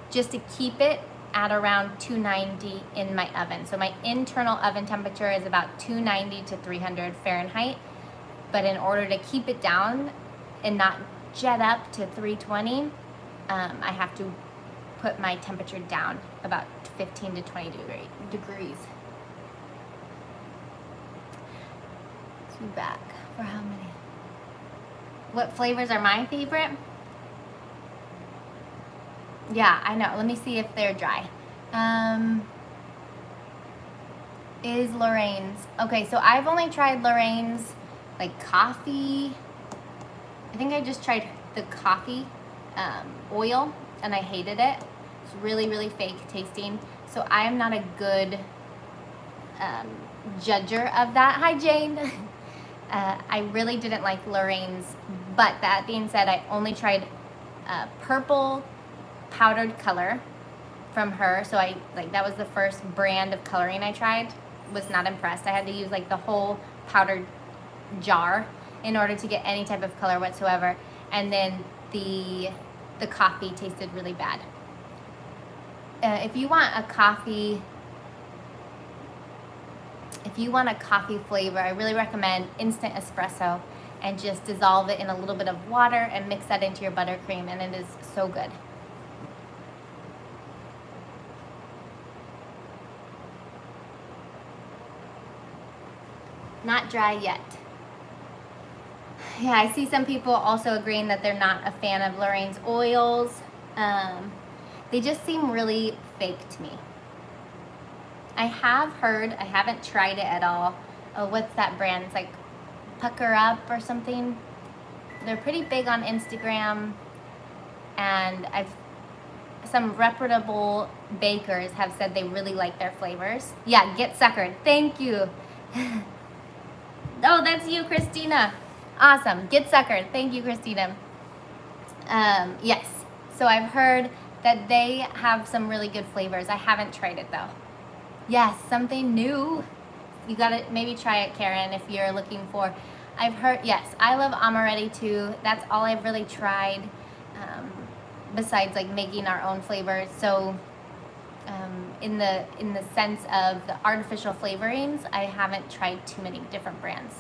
just to keep it at around 290 in my oven. So my internal oven temperature is about 290 to 300 Fahrenheit, but in order to keep it down and not jet up to 320, I have to put my temperature down about 15 to 20 degrees. Back for how many? What flavors are my favorite? Yeah, I know. Let me see if they're dry. Is Lorraine's. Okay, so I've only tried Lorraine's like coffee. I think I just tried the coffee oil and I hated it. It's really, really fake tasting. So I am not a good judger of that. Hi, Jane. I really didn't like Lorraine's, but that being said, I only tried purple powdered color from her. So that was the first brand of coloring I tried. Was not impressed. I had to use like the whole powdered jar in order to get any type of color whatsoever. And then the coffee tasted really bad. If you want a coffee flavor, I really recommend instant espresso, and just dissolve it in a little bit of water and mix that into your buttercream, and it is so good. Not dry yet. Yeah, I see some people also agreeing that they're not a fan of Lorraine's oils. They just seem really fake to me. I have heard, I haven't tried it at all. Oh, what's that brand? It's like Pucker Up or something. They're pretty big on Instagram, and some reputable bakers have said they really like their flavors. Yeah, Get Suckered. Thank you. Oh, that's you, Christina. Awesome. Get Suckered. Thank you, Christina. Yes. So I've heard that they have some really good flavors. I haven't tried it though. Yes, something new. You gotta maybe try it, Karen, if you're looking for. I've heard, yes, I love amaretti too. That's all I've really tried, besides like making our own flavors. So in the sense of the artificial flavorings, I haven't tried too many different brands.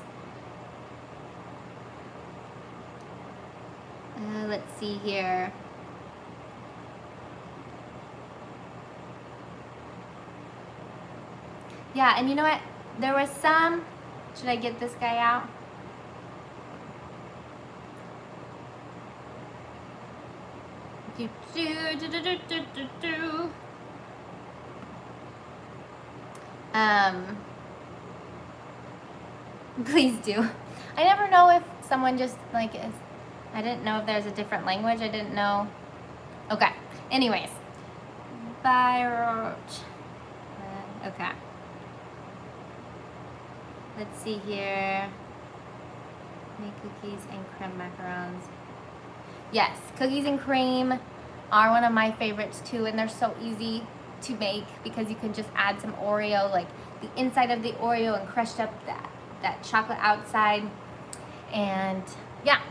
Let's see here. Yeah, and you know what? There was some, should I get this guy out? Please do. I never know if someone just like is. I didn't know if there's a different language. I didn't know. Okay. Anyways. Bye. Okay. Let's see here. Make cookies and cream macarons. Yes, cookies and cream are one of my favorites too, and they're so easy to make because you can just add some Oreo, like the inside of the Oreo, and crushed up that chocolate outside. And yeah.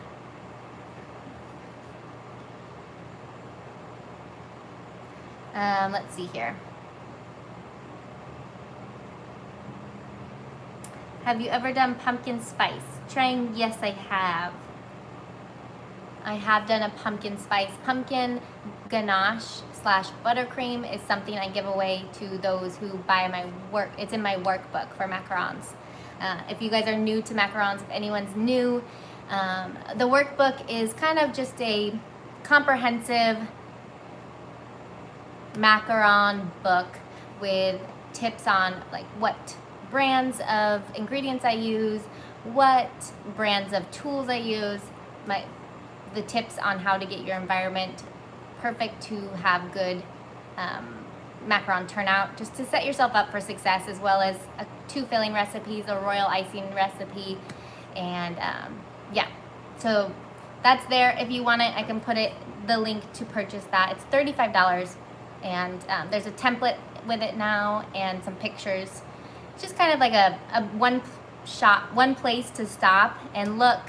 Let's see here. Have you ever done pumpkin spice? Trying, yes, I have. I have done a pumpkin spice. Pumpkin ganache / buttercream is something I give away to those who buy my work. It's in my workbook for macarons. If you guys are new to macarons, if anyone's new, the workbook is kind of just a comprehensive macaron book with tips on like what brands of ingredients I use, what brands of tools I use, the tips on how to get your environment perfect to have good macaron turnout, just to set yourself up for success, as well as 2 filling recipes, a royal icing recipe, and yeah, so that's there. If you want it, I can put the link to purchase that. It's $35, and there's a template with it now and some pictures. It's just kind of like a one place to stop and look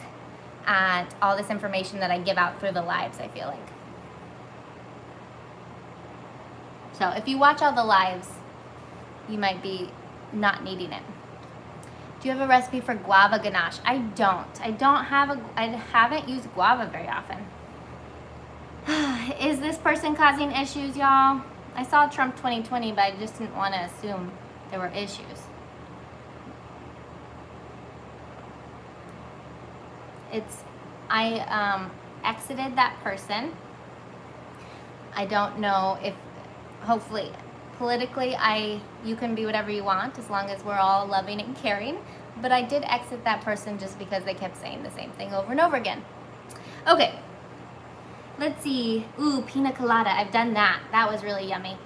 at all this information that I give out through the lives, I feel like. So if you watch all the lives, you might be not needing it. Do you have a recipe for guava ganache? I haven't used guava very often. Is this person causing issues, y'all? I saw Trump 2020, but I just didn't want to assume there were issues. I exited that person. I don't know if, hopefully, politically, you can be whatever you want as long as we're all loving and caring. But I did exit that person just because they kept saying the same thing over and over again. Okay. Let's see. Ooh, pina colada. I've done that. That was really yummy.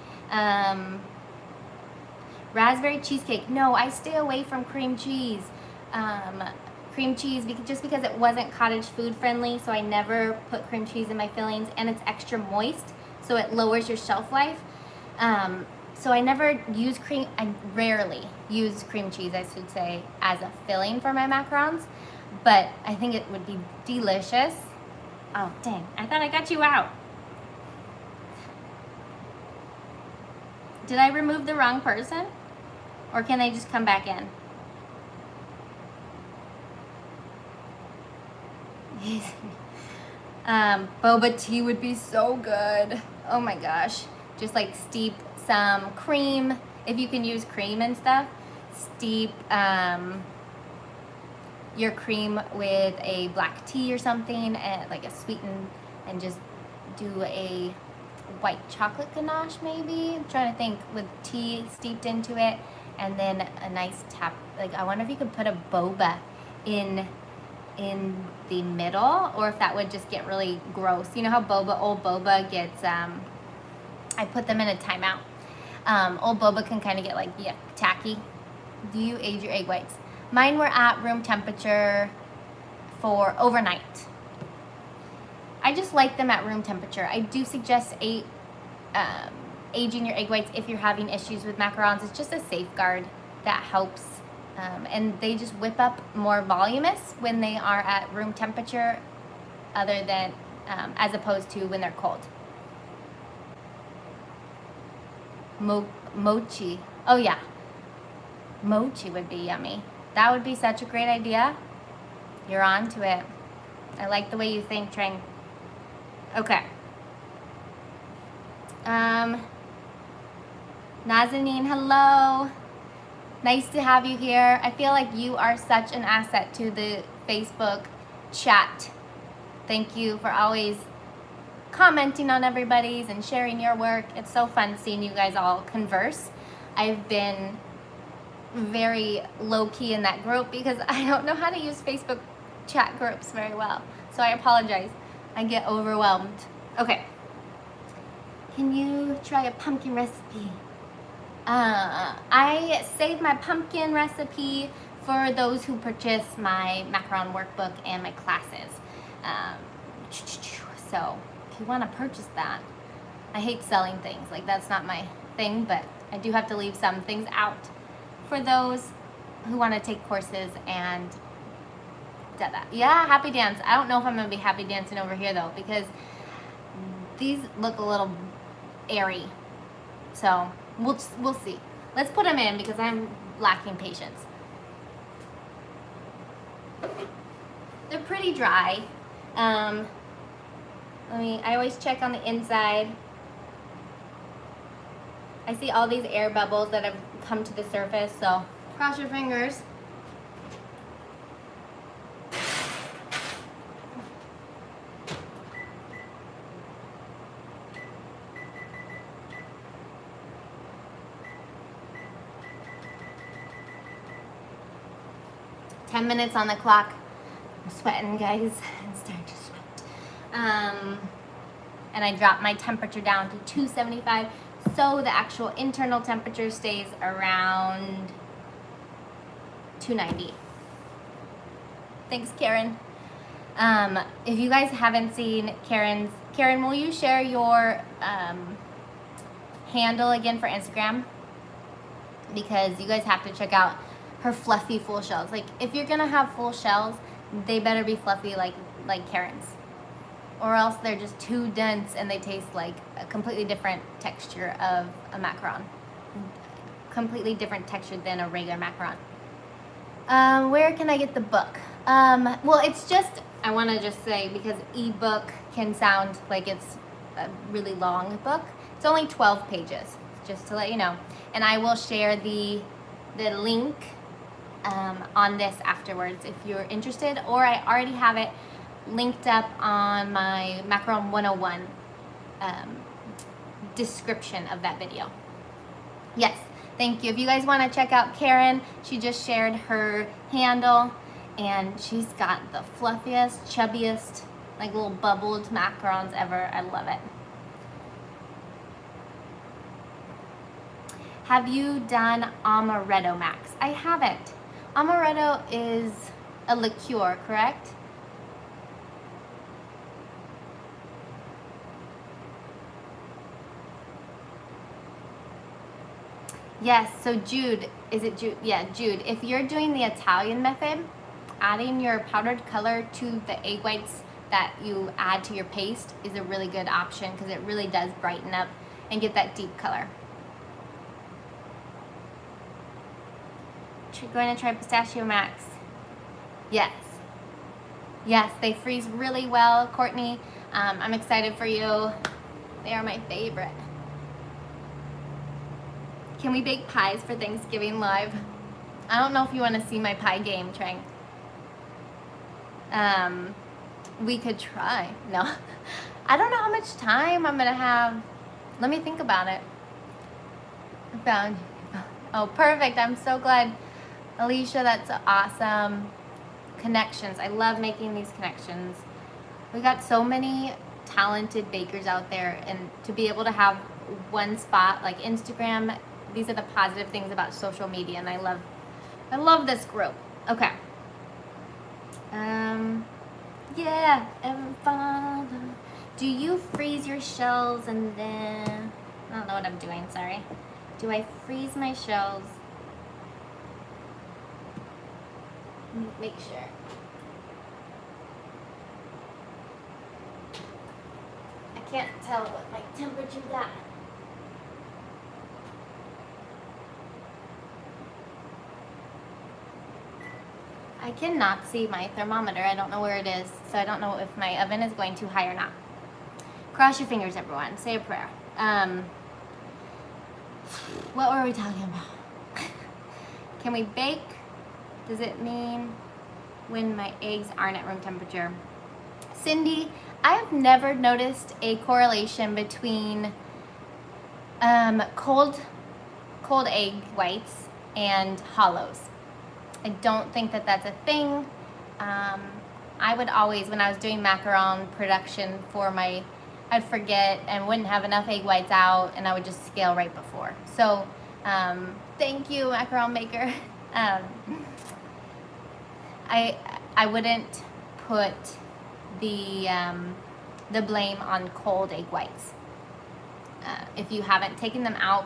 Raspberry cheesecake. No, I stay away from cream cheese. Cream cheese, just because it wasn't cottage food friendly, so I never put cream cheese in my fillings, and it's extra moist, so it lowers your shelf life. So I rarely use cream cheese, I should say, as a filling for my macarons, but I think it would be delicious. Oh, dang, I thought I got you out. Did I remove the wrong person? Or can they just come back in? Boba tea would be so good. Oh my gosh. Just like steep some cream, if you can use cream and stuff. Steep your cream with a black tea or something, and like a sweetened, and just do a white chocolate ganache maybe. I'm trying to think, with tea steeped into it, and then a nice tap. Like, I wonder if you could put a boba in the middle, or if that would just get really gross. You know how old boba gets, I put them in a timeout. Old boba can kind of get like, tacky. Do you age your egg whites? Mine were at room temperature for overnight. I just like them at room temperature. I do suggest aging your egg whites if you're having issues with macarons. It's just a safeguard that helps. And they just whip up more voluminous when they are at room temperature, other than as opposed to when they're cold. Mochi. Oh yeah, mochi would be yummy. That would be such a great idea. You're on to it. I like the way you think, Trang. Okay. Nazanin, hello. Nice to have you here. I feel like you are such an asset to the Facebook chat. Thank you for always commenting on everybody's and sharing your work. It's so fun seeing you guys all converse. I've been very low-key in that group because I don't know how to use Facebook chat groups very well. So I apologize. I get overwhelmed. Okay. Can you try a pumpkin recipe? I saved my pumpkin recipe for those who purchase my Macaron workbook and my classes. So if you want to purchase that, I hate selling things. Like, that's not my thing, but I do have to leave some things out for those who want to take courses and that. Yeah, happy dance. I don't know if I'm going to be happy dancing over here though, because these look a little airy. So we'll see. Let's put them in because I'm lacking patience. They're pretty dry. I always check on the inside. I see all these air bubbles that have come to the surface, so cross your fingers. "10 minutes on the clock." I'm sweating, guys. I'm starting to sweat. And I dropped my temperature down to 275, so the actual internal temperature stays around 290. Thanks, Karen. If you guys haven't seen Karen, will you share your handle again for Instagram? Because you guys have to check out her fluffy full shells. Like, if you're gonna have full shells, they better be fluffy like Karen's, or else they're just too dense and they taste like a completely different texture of a macaron. Completely different texture than a regular macaron. Where can I get the book? Well, it's just, I want to just say, because ebook can sound like it's a really long book. It's only 12 pages, just to let you know. And I will share the link on this afterwards if you're interested, or I already have it linked up on my Macaron 101 description of that video. Yes, thank you. If you guys want to check out Karen, she just shared her handle, and she's got the fluffiest, chubbiest, like little bubbled macarons ever. I love it. Have you done amaretto, Max? I haven't. Amaretto is a liqueur, correct? Yes, so Jude, is it Jude? Yeah, Jude. If you're doing the Italian method, adding your powdered color to the egg whites that you add to your paste is a really good option, because it really does brighten up and get that deep color. Going to try pistachio, Max? Yes. Yes, they freeze really well, Courtney. I'm excited for you. They are my favorite. Can we bake pies for Thanksgiving live? I don't know if you want to see my pie game, Trang. We could try. No. I don't know how much time I'm going to have. Let me think about it. I found you. Oh, perfect. I'm so glad. Alicia, that's awesome. Connections. I love making these connections. We got so many talented bakers out there, and to be able to have one spot like Instagram, these are the positive things about social media, and I love this group. Okay. Yeah, Father. Do you freeze your shells and then, I don't know what I'm doing, sorry. Do I freeze my shells? Make sure. I can't tell what my temperature's at. I cannot see my thermometer. I don't know where it is, so I don't know if my oven is going too high or not. Cross your fingers, everyone. Say a prayer. What were we talking about? Can we bake? Does it mean when my eggs aren't at room temperature? Cindy, I have never noticed a correlation between cold egg whites and hollows. I don't think that that's a thing. I would always, when I was doing macaron production for I'd forget and wouldn't have enough egg whites out, and I would just scale right before. So thank you, macaron maker. I wouldn't put the blame on cold egg whites. If you haven't taken them out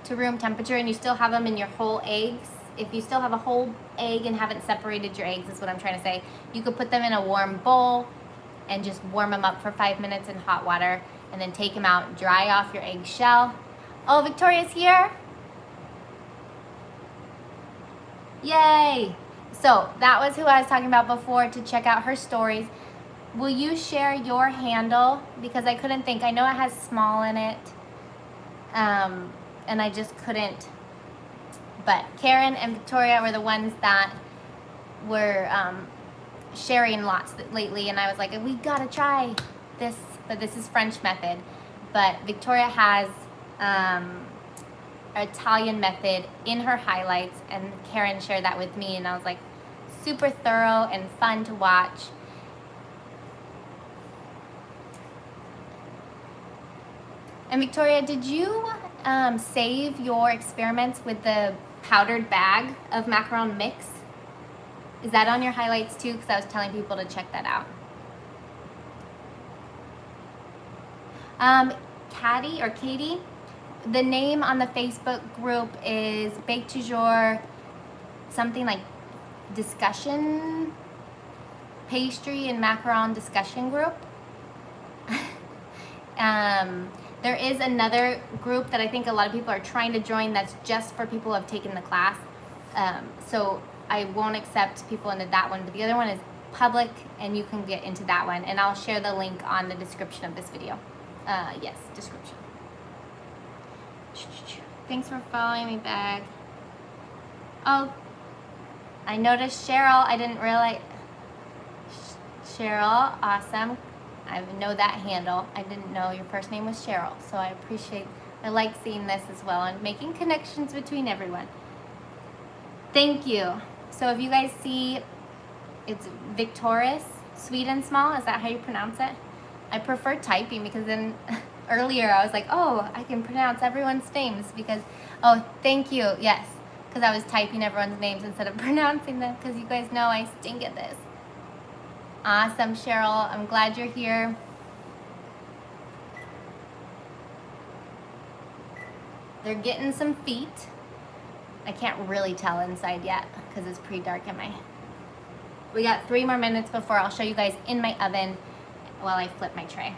to room temperature and you still have them in your whole eggs, if you still have a whole egg and haven't separated your eggs, is what I'm trying to say, you could put them in a warm bowl and just warm them up for 5 minutes in hot water, and then take them out, dry off your egg shell. Oh, Victoria's here. Yay. So that was who I was talking about before, to check out her stories. Will you share your handle? Because I couldn't think. I know it has small in it. And I just couldn't. But Karen and Victoria were the ones that were sharing lots lately, and I was like, we gotta try this. But this is French method. But Victoria has Italian method in her highlights, and Karen shared that with me, and I was like, super thorough and fun to watch. And Victoria, did you save your experiments with the powdered bag of macaron mix? Is that on your highlights too? Because I was telling people to check that out. Katie, the name on the Facebook group is Bake du Jour, something like discussion, pastry and macaron discussion group. There is another group that I think a lot of people are trying to join that's just for people who have taken the class. So I won't accept people into that one, but the other one is public, and you can get into that one. And I'll share the link on the description of this video. Yes, description. Thanks for following me back. Oh, I noticed Cheryl. I didn't realize. Cheryl, awesome. I know that handle. I didn't know your first name was Cheryl, so I like seeing this as well and making connections between everyone. Thank you. So if you guys see, it's Victoris, sweet and small. Is that how you pronounce it? I prefer typing, because then earlier I was like, oh, I can pronounce everyone's names because, oh, thank you, yes, because I was typing everyone's names instead of pronouncing them, because you guys know I stink at this. Awesome, Cheryl. I'm glad you're here. They're getting some feet. I can't really tell inside yet because it's pretty dark in my... We got 3 more minutes before I'll show you guys in my oven while I flip my tray.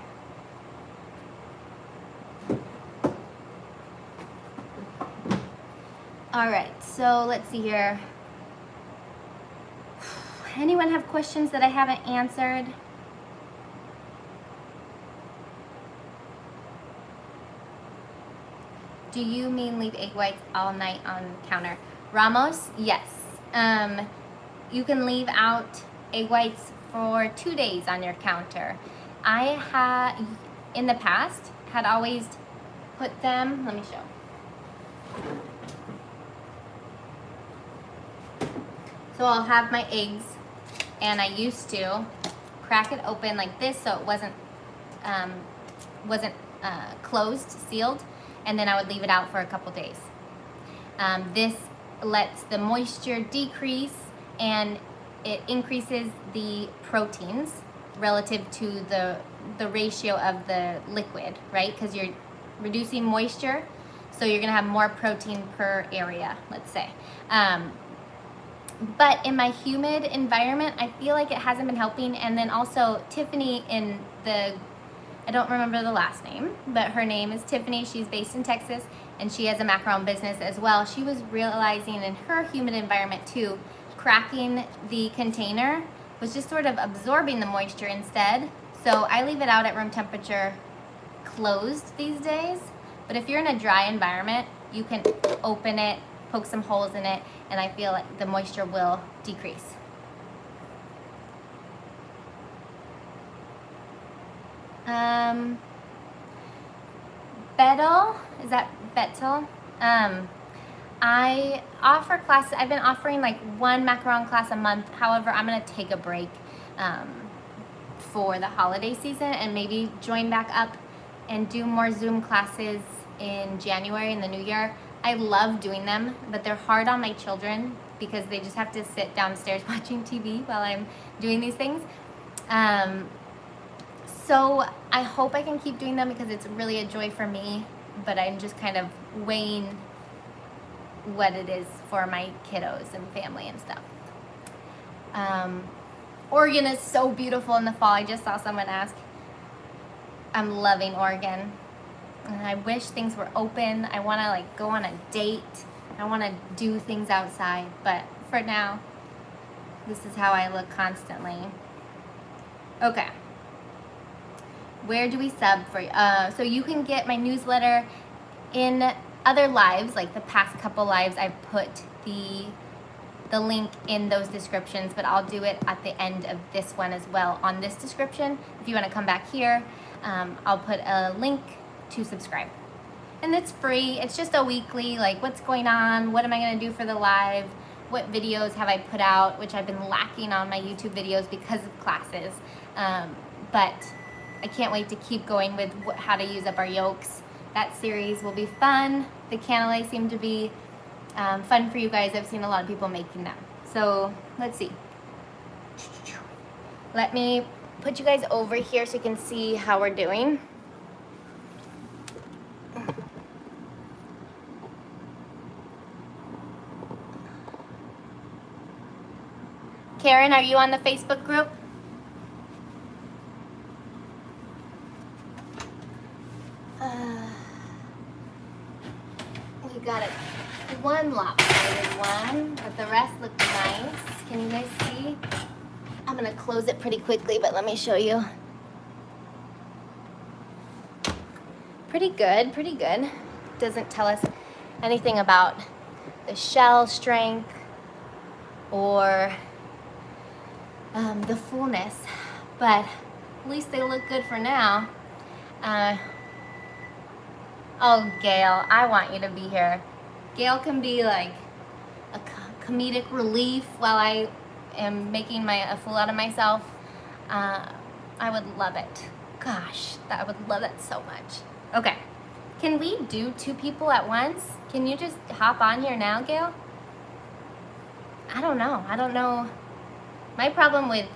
All right, so let's see here. Anyone have questions that I haven't answered? Do you mean leave egg whites all night on the counter? Ramos, yes. You can leave out egg whites for 2 days on your counter. I had, in the past, had always put them, let me show. So I'll have my eggs, and I used to crack it open like this so it wasn't closed, sealed, and then I would leave it out for a couple days. This lets the moisture decrease, and it increases the proteins relative to the ratio of the liquid, right? Because you're reducing moisture, so you're gonna have more protein per area, let's say. But in my humid environment, I feel like it hasn't been helping. And then also Tiffany in the, I don't remember the last name, but her name is Tiffany. She's based in Texas, and she has a macaron business as well. She was realizing in her humid environment too, cracking the container was just sort of absorbing the moisture instead. So I leave it out at room temperature closed these days. But if you're in a dry environment, you can open it, poke some holes in it, and I feel like the moisture will decrease. Bettel, is that Bettel? I offer classes. I've been offering like one macaron class a month. However, I'm gonna take a break for the holiday season and maybe join back up and do more Zoom classes in January in the new year. I love doing them, but they're hard on my children because they just have to sit downstairs watching TV while I'm doing these things. So I hope I can keep doing them because it's really a joy for me, but I'm just kind of weighing what it is for my kiddos and family and stuff. Oregon is so beautiful in the fall. I just saw someone ask. I'm loving Oregon. And I wish things were open. I want to like go on a date. I want to do things outside. But for now, this is how I look constantly. Okay. Where do we sub for you? So you can get my newsletter in other lives, like the past couple lives. I've put the link in those descriptions, but I'll do it at the end of this one as well on this description. If you want to come back here, I'll put a link to subscribe. And it's free. It's just a weekly, like what's going on, what am I going to do for the live, what videos have I put out, which I've been lacking on my YouTube videos because of classes. But I can't wait to keep going with how to use up our yolks. That series will be fun. The cannelé seem to be fun for you guys. I've seen a lot of people making them. So let's see. Let me put you guys over here so you can see how we're doing. Karen, are you on the Facebook group? We got it. One lopsided one, but the rest look nice. Can you guys see? I'm gonna close it pretty quickly, but let me show you. Pretty good, pretty good. Doesn't tell us anything about the shell strength or the fullness, but at least they look good for now. Oh, Gail, I want you to be here. Gail can be like a comedic relief while I am making a fool out of myself. I would love it. Gosh, I would love that so much. Okay, can we do 2 people at once? Can you just hop on here now, Gail? I don't know. My problem with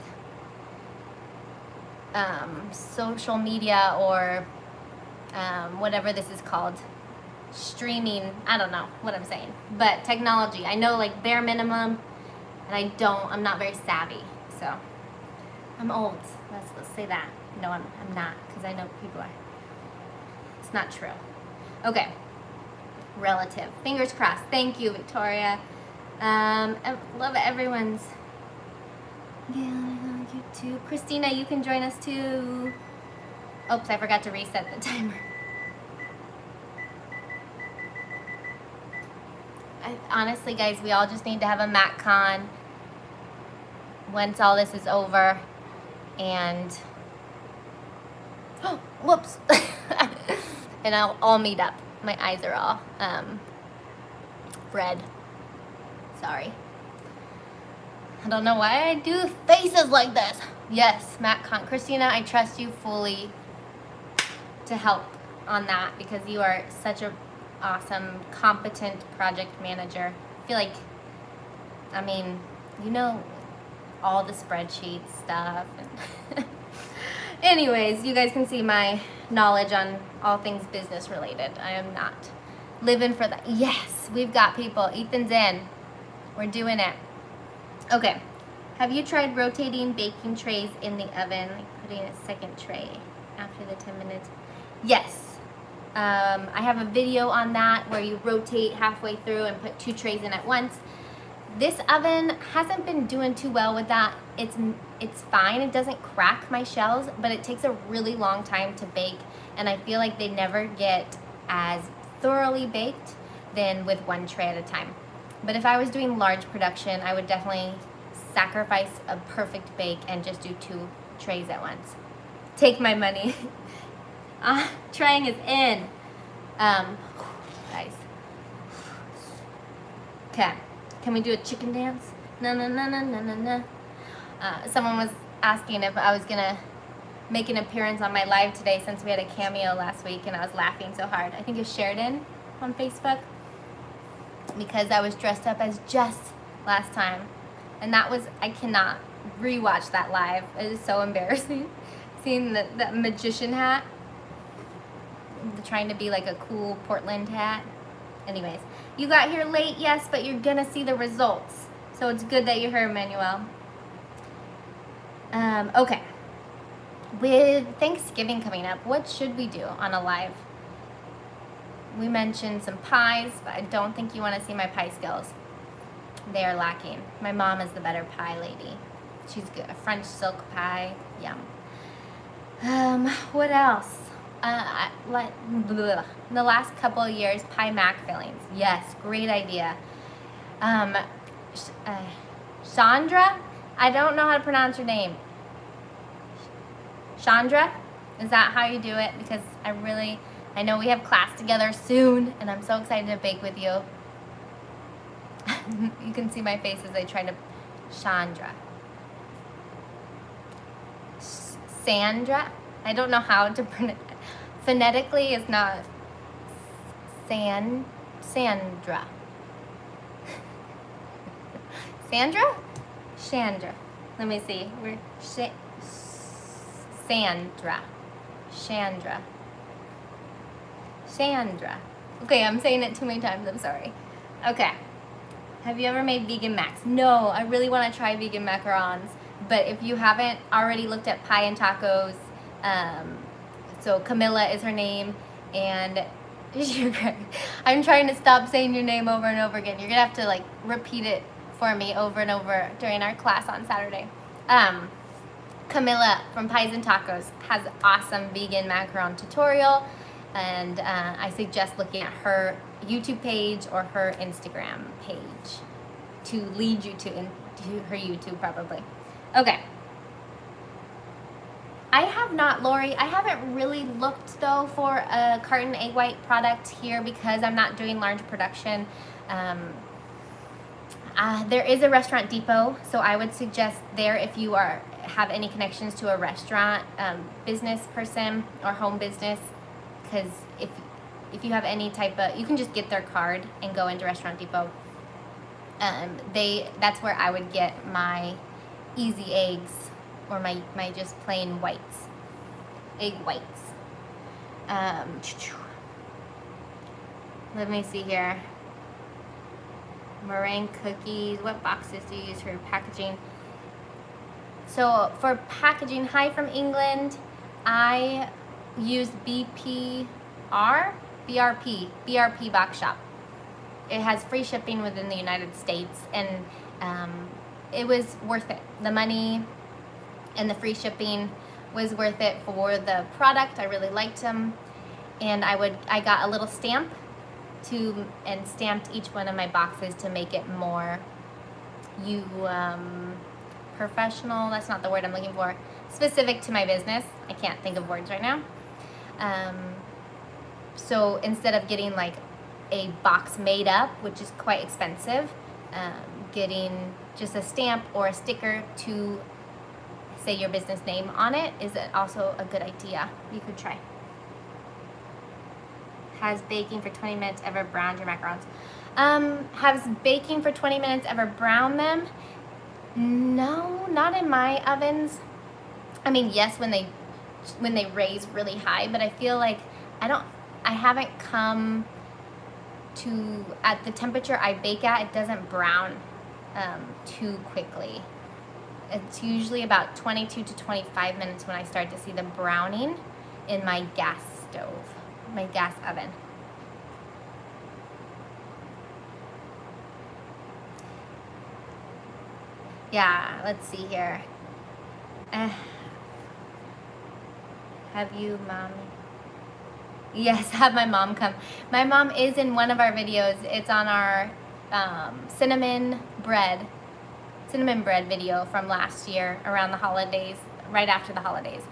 social media or whatever this is called, streaming, I don't know what I'm saying, but technology, I know like bare minimum, and I'm not very savvy, so I'm old, let's say that. No, I'm not, because I know people are. It's not true. Okay, relative, fingers crossed. Thank you, Victoria. I love everyone's. Yeah, I like you too. Christina, you can join us too. Oops, I forgot to reset the timer. Honestly, guys, we all just need to have a MacCon once all this is over. And, oh, whoops. And I'll all meet up. My eyes are all red. Sorry. I don't know why I do faces like this. Yes, MacCon. Christina, I trust you fully to help on that because you are such a awesome, competent project manager. I feel like, I mean, you know all the spreadsheet stuff. And anyways, you guys can see my knowledge on all things business related. I am not living for that. Yes, we've got people. Ethan's in. We're doing it. Okay. Have you tried rotating baking trays in the oven, like putting a second tray after the 10 minutes? Yes. I have a video on that where you rotate halfway through and put 2 trays in at once. This oven hasn't been doing too well with that. It's fine. It doesn't crack my shells, but it takes a really long time to bake, and I feel like they never get as thoroughly baked than with 1 tray at a time. But if I was doing large production, I would definitely sacrifice a perfect bake and just do 2 trays at once. Take my money. Trying is in. Guys. Okay. Can we do a chicken dance? No, no, no, no, no, no, no. Someone was asking if I was gonna make an appearance on my live today since we had a cameo last week and I was laughing so hard. I think it was Sheridan on Facebook because I was dressed up as Jess last time. And that was, I cannot rewatch that live. It is so embarrassing. Seeing the magician hat. Trying to be like a cool Portland hat. Anyways, you got here late, yes, but you're gonna see the results. So it's good that you're here, Emmanuel. Okay. With Thanksgiving coming up, what should we do on a live? We mentioned some pies, but I don't think you want to see my pie skills. They are lacking. My mom is the better pie lady. She's good. A French silk pie. Yum. What else? The last couple of years, pie mac fillings. Yes, great idea. Chandra? I don't know how to pronounce your name. Chandra? Is that how you do it? Because I know we have class together soon, and I'm so excited to bake with you. You can see my face as I try to... Chandra. Sandra? I don't know how to pronounce... Phonetically, it's not... Sandra. Sandra? Chandra. Let me see. Sandra. Okay, I'm saying it too many times. I'm sorry. Okay. Have you ever made vegan macs? No, I really want to try vegan macarons. But if you haven't already looked at Pie and Tacos, so Camilla is her name, and I'm trying to stop saying your name over and over again. You're gonna have to like repeat it for me over and over during our class on Saturday. Camilla from Pies and Tacos has an awesome vegan macaron tutorial, and I suggest looking at her YouTube page or her Instagram page to lead you to her YouTube probably. Okay. I have not, Lori, I haven't really looked though for a carton egg white product here because I'm not doing large production. There is a Restaurant Depot, so I would suggest there if you have any connections to a restaurant business person or home business, because if you have any type of, you can just get their card and go into Restaurant Depot. That's where I would get my easy eggs or my just plain whites, egg whites. Let me see here. Meringue cookies. What boxes do you use for packaging? So for packaging, hi from England, I use BRP Box Shop. It has free shipping within the United States, and it was worth it. The money and the free shipping was worth it for the product. I really liked them, and I got a little stamp and stamped each one of my boxes to make it more professional. That's not the word I'm looking for. Specific to my business. I can't think of words right now. So instead of getting like a box made up, which is quite expensive, getting just a stamp or a sticker to say your business name on it is also a good idea. You could try. Has baking for 20 minutes ever browned your macarons? Has baking for 20 minutes ever browned them? No, not in my ovens. I mean, yes, when they raise really high, but I feel like I haven't come to, at the temperature I bake at, it doesn't brown too quickly. It's usually about 22 to 25 minutes when I start to see the browning in my gas stove, my gas oven. Yeah, let's see here. Have you, Mommy? Yes, have my mom come. My mom is in one of our videos. It's on our cinnamon bread video from last year around the holidays, right after the holidays.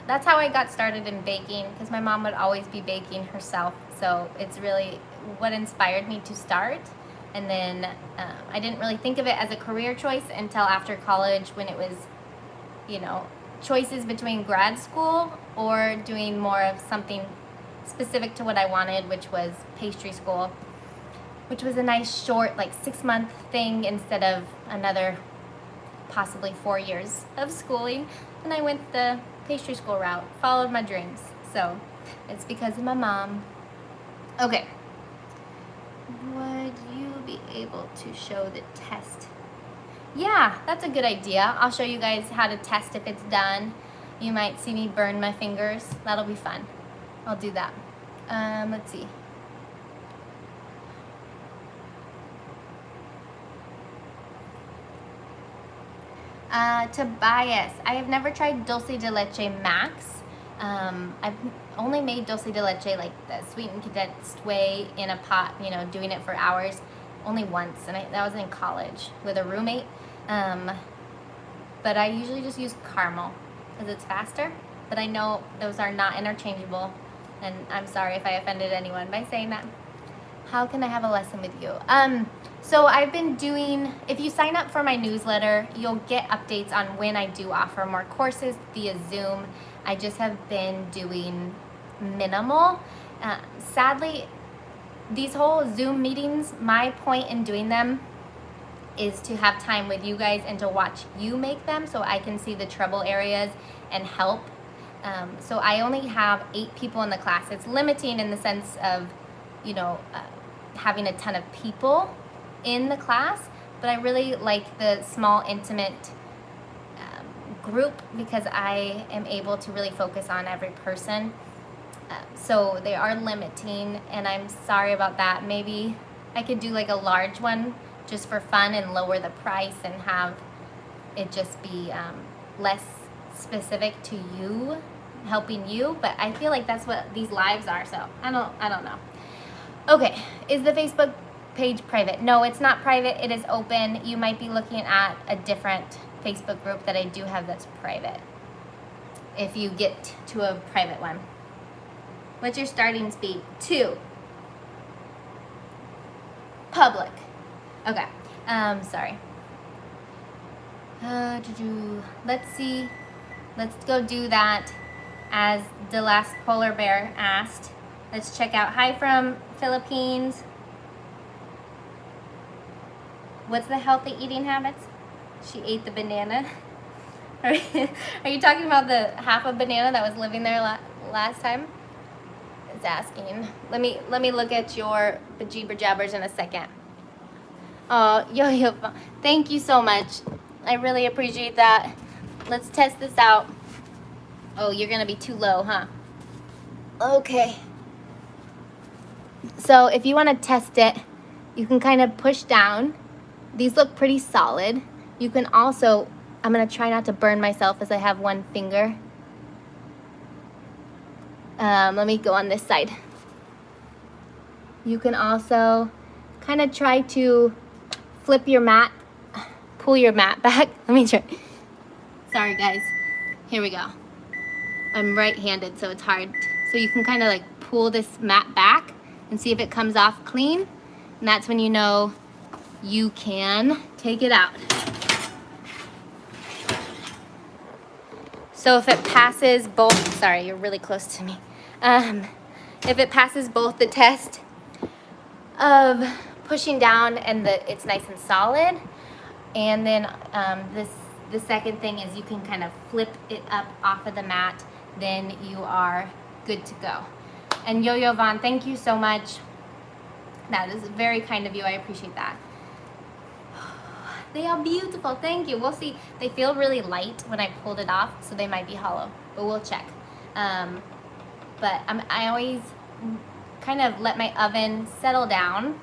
that's how I got started in baking, because my mom would always be baking herself. So it's really what inspired me to start. And then I didn't really think of it as a career choice until after college, when it was, you know, choices between grad school or doing more of something specific to what I wanted, which was pastry school, which was a nice short, like 6-month thing instead of another possibly 4 years of schooling. And I went the pastry school route, followed my dreams. So it's because of my mom. Okay. Would you be able to show the test? Yeah, that's a good idea. I'll show you guys how to test if it's done. You might see me burn my fingers. That'll be fun. I'll do that. Let's see. Tobias, I have never tried dulce de leche max. I've only made dulce de leche like the sweetened condensed way in a pot, you know, doing it for hours, only once, and that was in college with a roommate. But I usually just use caramel because it's faster, but I know those are not interchangeable, and I'm sorry if I offended anyone by saying that. How can I have a lesson with you? So I've been doing, if you sign up for my newsletter, you'll get updates on when I do offer more courses via Zoom. I just have been doing minimal. Sadly, these whole Zoom meetings, my point in doing them is to have time with you guys and to watch you make them so I can see the trouble areas and help. So I only have 8 people in the class. It's limiting in the sense of, you know, having a ton of people in the class, but I really like the small, intimate group because I am able to really focus on every person. So they are limiting, and I'm sorry about that. Maybe I could do like a large one just for fun and lower the price and have it just be less specific to you, helping you. But I feel like that's what these lives are, so I don't know. Okay, is the Facebook page private? No, it's not private. It is open. You might be looking at a different Facebook group that I do have that's private, if you get to a private one. What's your starting speed? 2. Public. Okay. Sorry. Let's see. Let's go do that as the last polar bear asked. Let's check out. Hi from Philippines. What's the healthy eating habits? She ate the banana. Are you talking about the half a banana that was living there last time? It's asking. Let me look at your bejeeber jabbers in a second. Oh, yo, thank you so much. I really appreciate that. Let's test this out. Oh, you're gonna be too low, huh? Okay. So if you want to test it, you can kind of push down. These look pretty solid. You can also, I'm going to try not to burn myself as I have one finger. Let me go on this side. You can also kind of try to flip your mat, pull your mat back. Let me try. Sorry guys. Here we go. I'm right-handed, so it's hard. So you can kind of like pull this mat back and see if it comes off clean. And that's when you know you can take it out. So if it passes both, sorry, you're really close to me. If it passes both the test of pushing down and it's nice and solid, and then the second thing is you can kind of flip it up off of the mat, then you are good to go. And Yo-Yo Vaughn, thank you so much. That is very kind of you. I appreciate that. They are beautiful. Thank you. We'll see. They feel really light when I pulled it off, so they might be hollow, but we'll check. But I always kind of let my oven settle down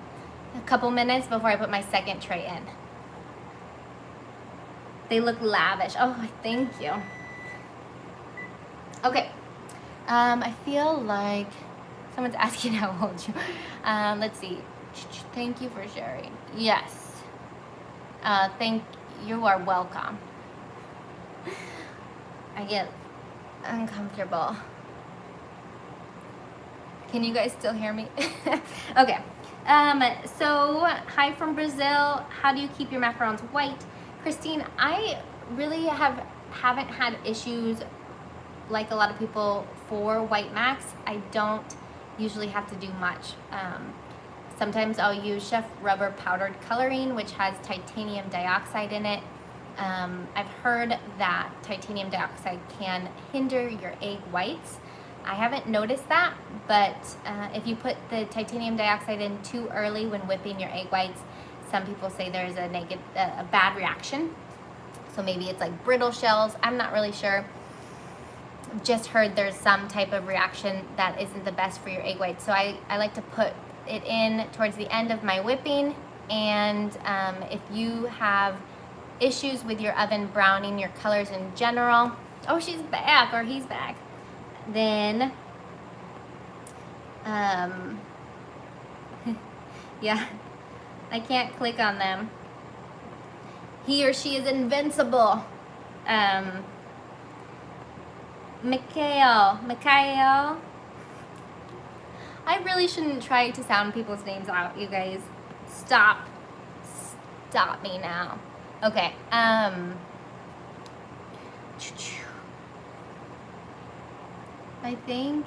a couple minutes before I put my second tray in. They look lavish. Oh, thank you. Okay. I feel like someone's asking how old you are. Let's see. Thank you for sharing. Yes. You are welcome. uncomfortable. Can you guys still hear me? Okay. So, hi from Brazil. How do you keep your macarons white? Christine, I really haven't had issues like a lot of people for white macs. I don't usually have to do much. Sometimes I'll use Chef Rubber powdered coloring, which has titanium dioxide in it. I've heard that titanium dioxide can hinder your egg whites. I haven't noticed that, but if you put the titanium dioxide in too early when whipping your egg whites, some people say there's a bad reaction. So maybe it's like brittle shells. I'm not really sure. I've just heard there's some type of reaction that isn't the best for your egg whites. So I like to put it in towards the end of my whipping. And if you have issues with your oven browning your colors in general, oh, she's back, or he's back, then yeah, I can't click on them. He or she is invincible. Mikhail. I really shouldn't try to sound people's names out, you guys. Stop me now. Okay, I think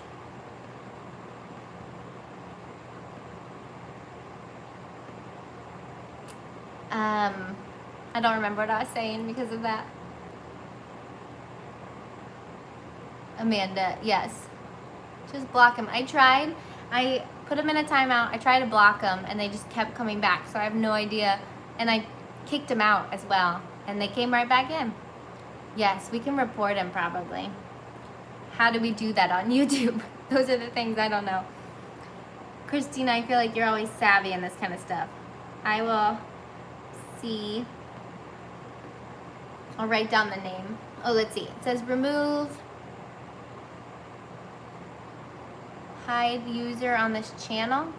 I don't remember what I was saying because of that. Amanda, yes. Just block them. I tried. I put them in a timeout. I tried to block them, and they just kept coming back. So I have no idea. And I kicked them out as well, and they came right back in. Yes, we can report them probably. How do we do that on YouTube? Those are the things I don't know. Christina, I feel like you're always savvy in this kind of stuff. I will see. I'll write down the name. Oh, let's see. It says remove. Hide user on this channel.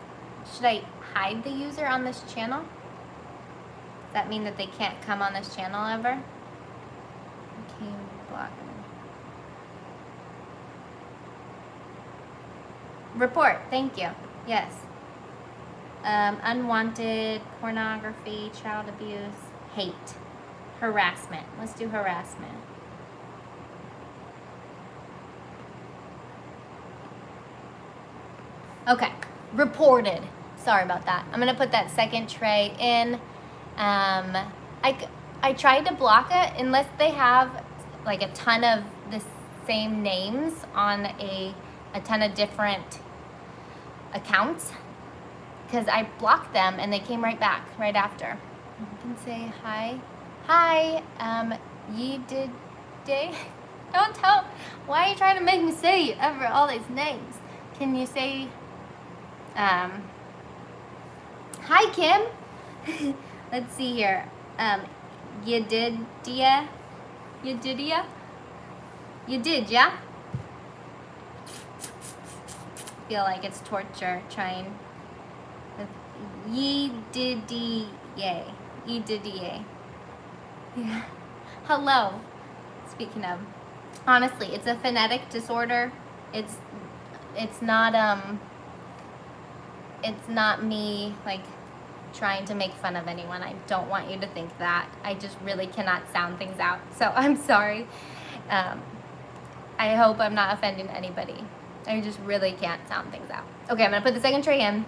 Should I hide the user on this channel? Does that mean that they can't come on this channel ever? Okay, block them. Report, thank you. Yes. Unwanted pornography, child abuse, hate, harassment. Let's do harassment. Okay, reported. Sorry about that. I'm gonna put that second tray in. I tried to block it unless they have like a ton of the same names on a ton of different accounts, because I blocked them and they came right back right after. You can say hi. Hi, ye did day. Don't tell. Why are you trying to make me say ever all these names? Can you say, hi Kim? Let's see here. You did, yeah? You did, yeah? You did, yeah? Feel like it's torture trying with ye did yay. Ye did yay. Yeah. Hello. Speaking of, honestly, it's a phonetic disorder. It's not me like trying to make fun of anyone. I don't want you to think that. I just really cannot sound things out. So I'm sorry. I hope I'm not offending anybody. I just really can't sound things out. Okay, I'm gonna put the second tray in.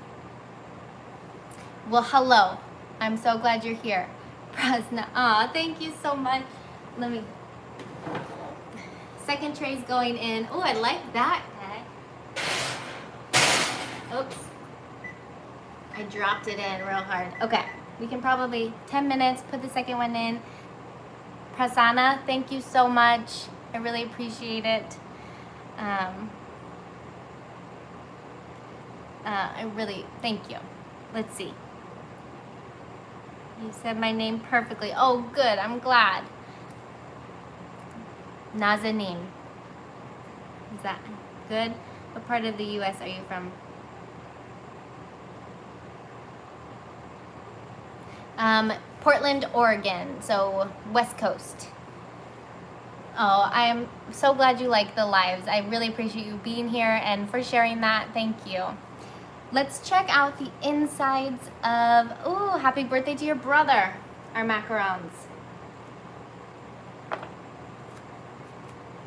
Well, hello. I'm so glad you're here. Prasna, thank you so much. Let me, second tray's going in. Oh, I like that. Okay. Oops. I dropped it in real hard. Okay, we can probably, 10 minutes, put the second one in. Prasanna, thank you so much. I really appreciate it. I really, thank you. Let's see. You said my name perfectly. Oh, good, I'm glad. Nazanin. Is that good? What part of the U.S. are you from? Portland, Oregon, so West Coast. Oh, I'm so glad you like the lives. I really appreciate you being here and for sharing that. Thank you. Let's check out the insides of, ooh, happy birthday to your brother, our macarons.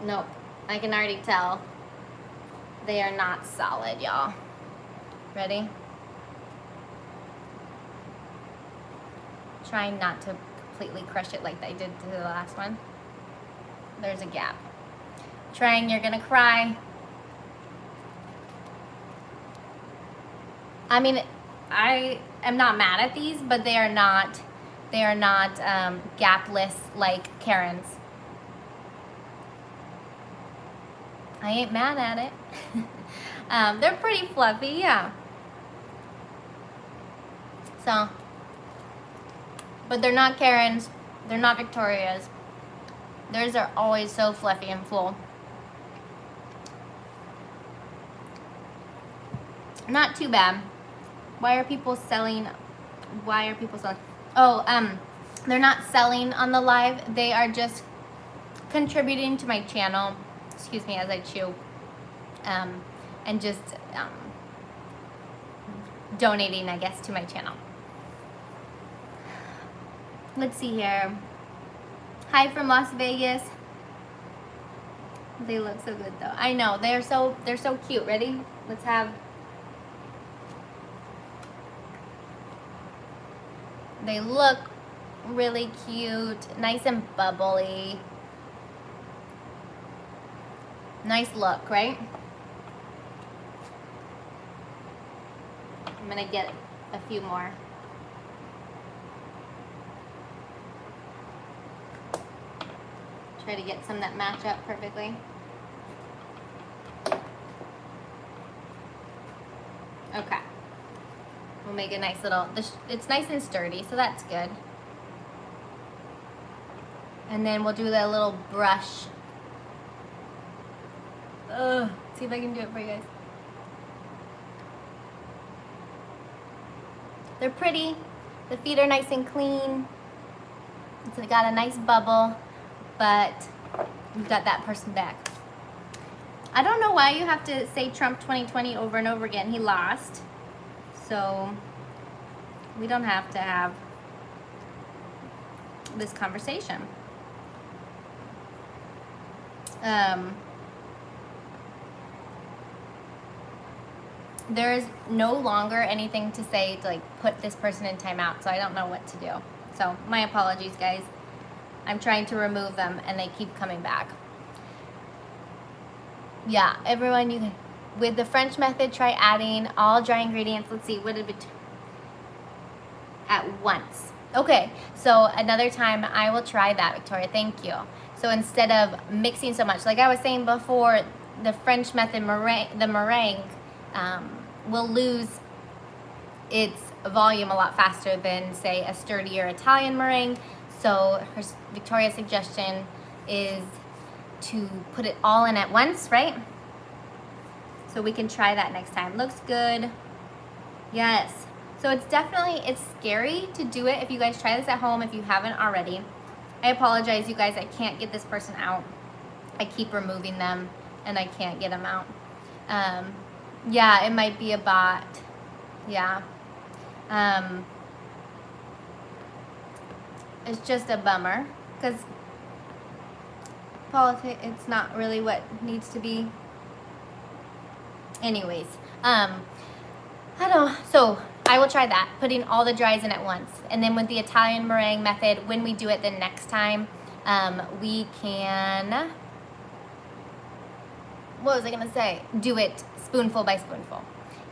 Nope, I can already tell they are not solid, y'all. Ready? Trying not to completely crush it like I did to the last one. There's a gap. Trying, you're gonna cry. I mean, I am not mad at these, but they are not gapless like Karen's. I ain't mad at it. They're pretty fluffy, yeah. So, but they're not Karen's, they're not Victoria's. Theirs are always so fluffy and full. Not too bad. Why are people selling? Oh, they're not selling on the live. They are just contributing to my channel. Excuse me as I chew. And just donating, I guess, to my channel. Let's see here. Hi from Las Vegas. They look so good though. I know, they're so cute. Ready? Let's have. They look really cute, nice and bubbly. Nice look, right? I'm gonna get a few more. Try to get some that match up perfectly. Okay. We'll make a nice little, it's nice and sturdy, so that's good. And then we'll do that little brush. See if I can do it for you guys. They're pretty. The feet are nice and clean. It's got a nice bubble, but we've got that person back. I don't know why you have to say Trump 2020 over and over again. He lost. So we don't have to have this conversation. There is no longer anything to say to like put this person in timeout, so I don't know what to do. So my apologies, guys. I'm trying to remove them and they keep coming back. Yeah, everyone, you can, with the French method, try adding all dry ingredients. Let's see, what did it at once? Okay, so another time I will try that, Victoria. Thank you. So instead of mixing so much, like I was saying before, the French method the meringue will lose its volume a lot faster than, say, a sturdier Italian meringue. So Victoria's suggestion is to put it all in at once, right? So we can try that next time. Looks good. Yes. So it's scary to do it if you guys try this at home if you haven't already. I apologize, you guys. I can't get this person out. I keep removing them and I can't get them out. Yeah, it might be a bot. Yeah. It's just a bummer because politics, it's not really what needs to be. Anyways, I don't, so I will try that, putting all the dries in at once. And then with the Italian meringue method, when we do it the next time, we can, what was I gonna say? Do it spoonful by spoonful.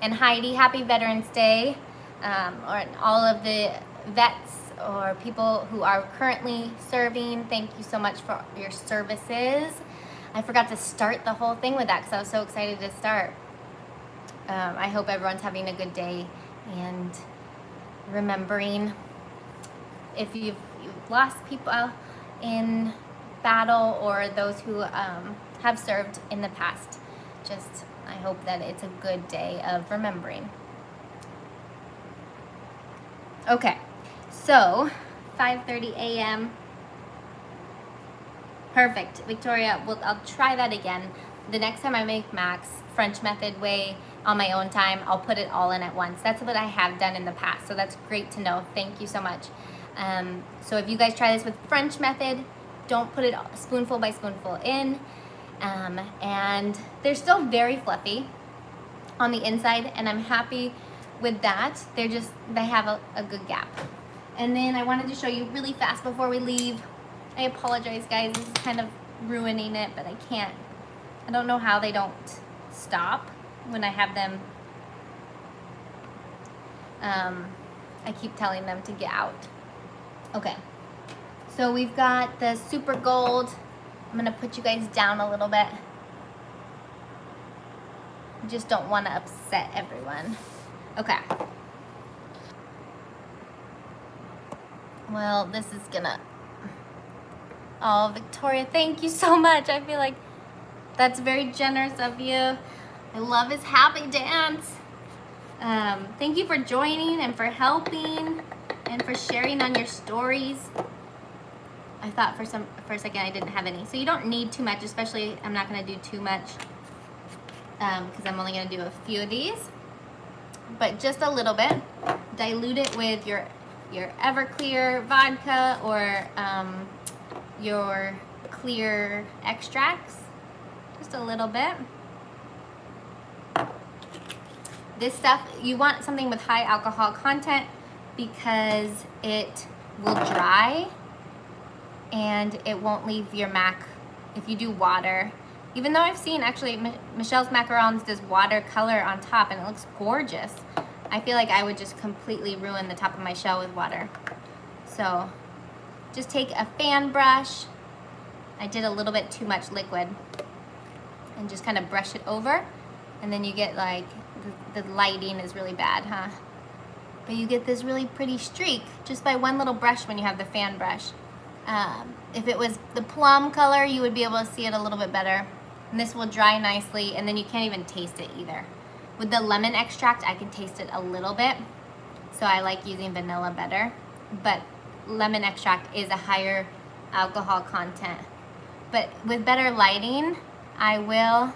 And Heidi, happy Veterans Day, or all of the vets or people who are currently serving. Thank you so much for your services. I forgot to start the whole thing with that because I was so excited to start. I hope everyone's having a good day and remembering if you've lost people in battle or those who have served in the past. Just, I hope that it's a good day of remembering. Okay, so 5:30 a.m. Perfect, Victoria. Well, I'll try that again. The next time I make Mac's French method way on my own time, I'll put it all in at once. That's what I have done in the past, so that's great to know. Thank you so much. So if you guys try this with French method, don't put it spoonful by spoonful in. And they're still very fluffy on the inside, and I'm happy with that. They have a good gap. And then I wanted to show you really fast before we leave. I apologize, guys. This is kind of ruining it, but I can't. I don't know how they don't stop when I have them. I keep telling them to get out. Okay. So we've got the super gold. I'm going to put you guys down a little bit. I just don't want to upset everyone. Okay. Well, this is gonna... Oh, Victoria, thank you so much. I feel like that's very generous of you. I love his happy dance. Thank you for joining and for helping and for sharing on your stories. I thought for a second I didn't have any. So you don't need too much, especially I'm not gonna do too much because I'm only gonna do a few of these. But just a little bit. Dilute it with your Everclear vodka or your clear extracts. Just a little bit. This stuff, you want something with high alcohol content because it will dry and it won't leave your mac if you do water. Even though I've seen, actually, Michelle's Macarons does watercolor on top and it looks gorgeous. I feel like I would just completely ruin the top of my shell with water. So just take a fan brush. I did a little bit too much liquid and just kind of brush it over, and then you get like, the lighting is really bad, huh? But you get this really pretty streak just by one little brush when you have the fan brush. If it was the plum color, you would be able to see it a little bit better. And this will dry nicely, and then you can't even taste it either. With the lemon extract, I can taste it a little bit, so I like using vanilla better. But lemon extract is a higher alcohol content. But with better lighting, I will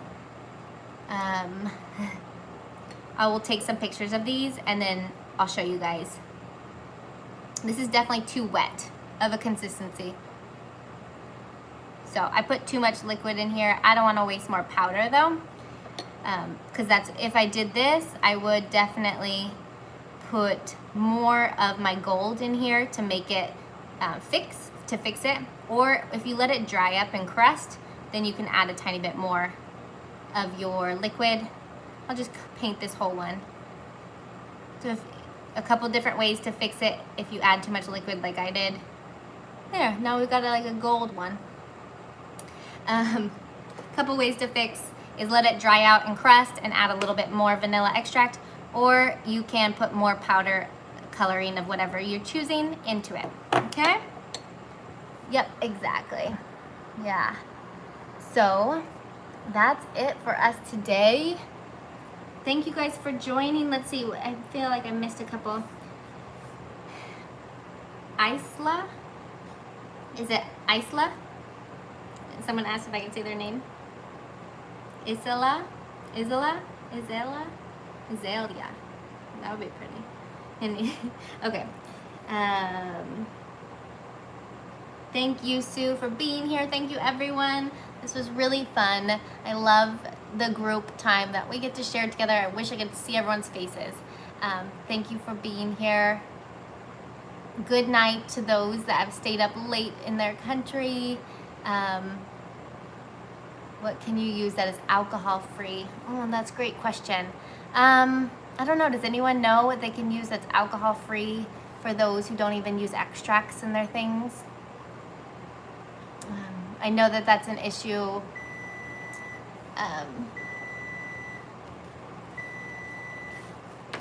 take some pictures of these and then I'll show you guys. This is definitely too wet of a consistency. So I put too much liquid in here. I don't want to waste more powder though. Because if I did this, I would definitely put more of my gold in here to make it fix it. Or if you let it dry up and crust, then you can add a tiny bit more of your liquid. I'll just paint this whole one. So a couple different ways to fix it if you add too much liquid like I did. There, now we've got like a gold one. Couple ways to fix is let it dry out and crust and add a little bit more vanilla extract, or you can put more powder coloring of whatever you're choosing into it, okay? Yep, exactly. Yeah. So that's it for us today. Thank you guys for joining. Let's see, I feel like I missed a couple. Isla? Is it Isla? Someone asked if I can say their name. Isela? Azalea? That would be pretty. And, okay. Thank you, Sue, for being here. Thank you, everyone. This was really fun. I love the group time that we get to share together. I wish I could see everyone's faces. Thank you for being here. Good night to those that have stayed up late in their country. What can you use that is alcohol-free? Oh, that's a great question. I don't know. Does anyone know what they can use that's alcohol-free for those who don't even use extracts in their things? I know that that's an issue.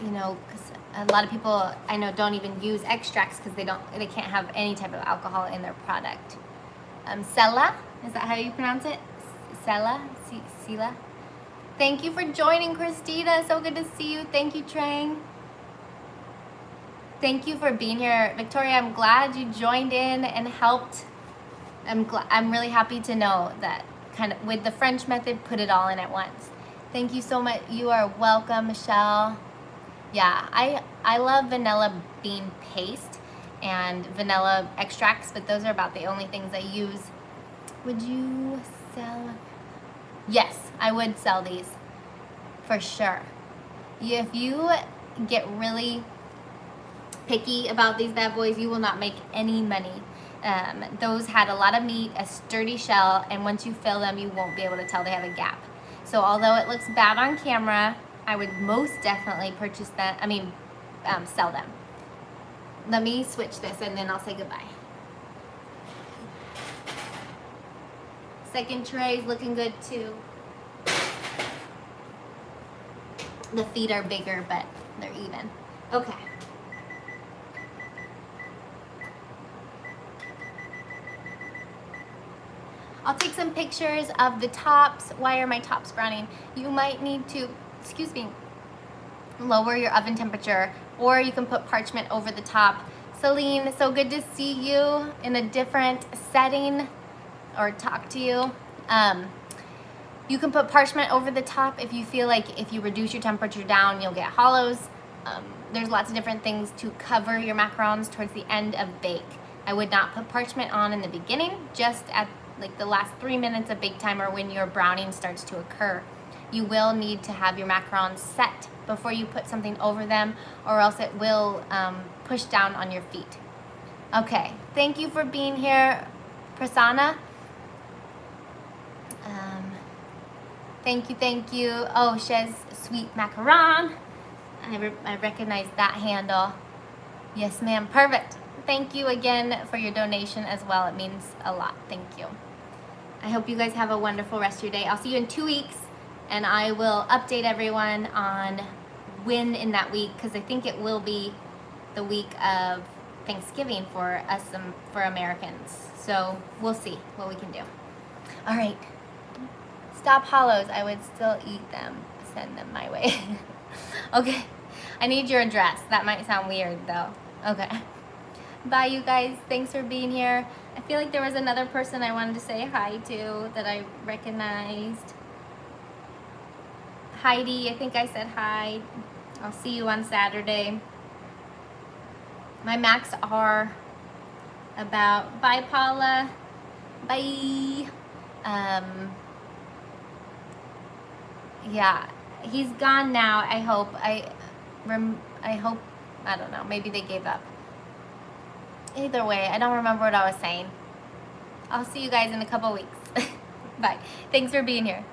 You know, because a lot of people I know don't even use extracts because they can't have any type of alcohol in their product. Sela, is that how you pronounce it? Sela? Thank you for joining, Christina. So good to see you. Thank you, Trang. Thank you for being here. Victoria, I'm glad you joined in and helped I'm really happy to know that kind of with the French method, put it all in at once. Thank you so much. You are welcome, Michelle. Yeah, I love vanilla bean paste and vanilla extracts, but those are about the only things I use. Would you sell? Yes, I would sell these for sure. If you get really picky about these bad boys, you will not make any money. Those had a lot of meat, a sturdy shell, and once you fill them, you won't be able to tell they have a gap. So although it looks bad on camera, I would most definitely purchase them, sell them. Let me switch this and then I'll say goodbye. Second tray is looking good too. The feet are bigger, but they're even. Okay. I'll take some pictures of the tops. Why are my tops browning? You might need to, lower your oven temperature, or you can put parchment over the top. Celine, so good to see you in a different setting, or talk to you. You can put parchment over the top if you feel like if you reduce your temperature down, you'll get hollows. There's lots of different things to cover your macarons towards the end of bake. I would not put parchment on in the beginning, just at like the last 3 minutes of bake time or when your browning starts to occur. You will need to have your macarons set before you put something over them, or else it will push down on your feet. Okay, thank you for being here, Prasanna. Thank you. Oh, Shez Sweet Macaron. I recognize that handle. Yes, ma'am. Perfect. Thank you again for your donation as well. It means a lot. Thank you. I hope you guys have a wonderful rest of your day. I'll see you in 2 weeks, and I will update everyone on when in that week, because I think it will be the week of Thanksgiving for us, for Americans. So we'll see what we can do. All right. Stop hollows. I would still eat them. Send them my way. Okay. I need your address. That might sound weird though. Okay. Bye, you guys. Thanks for being here. I feel like there was another person I wanted to say hi to that I recognized. Heidi, I think I said hi. I'll see you on Saturday. My max are about, bye Paula. Bye. Yeah, he's gone now. I hope. I don't know. Maybe they gave up. Either way, I don't remember what I was saying. I'll see you guys in a couple weeks. Bye. Thanks for being here.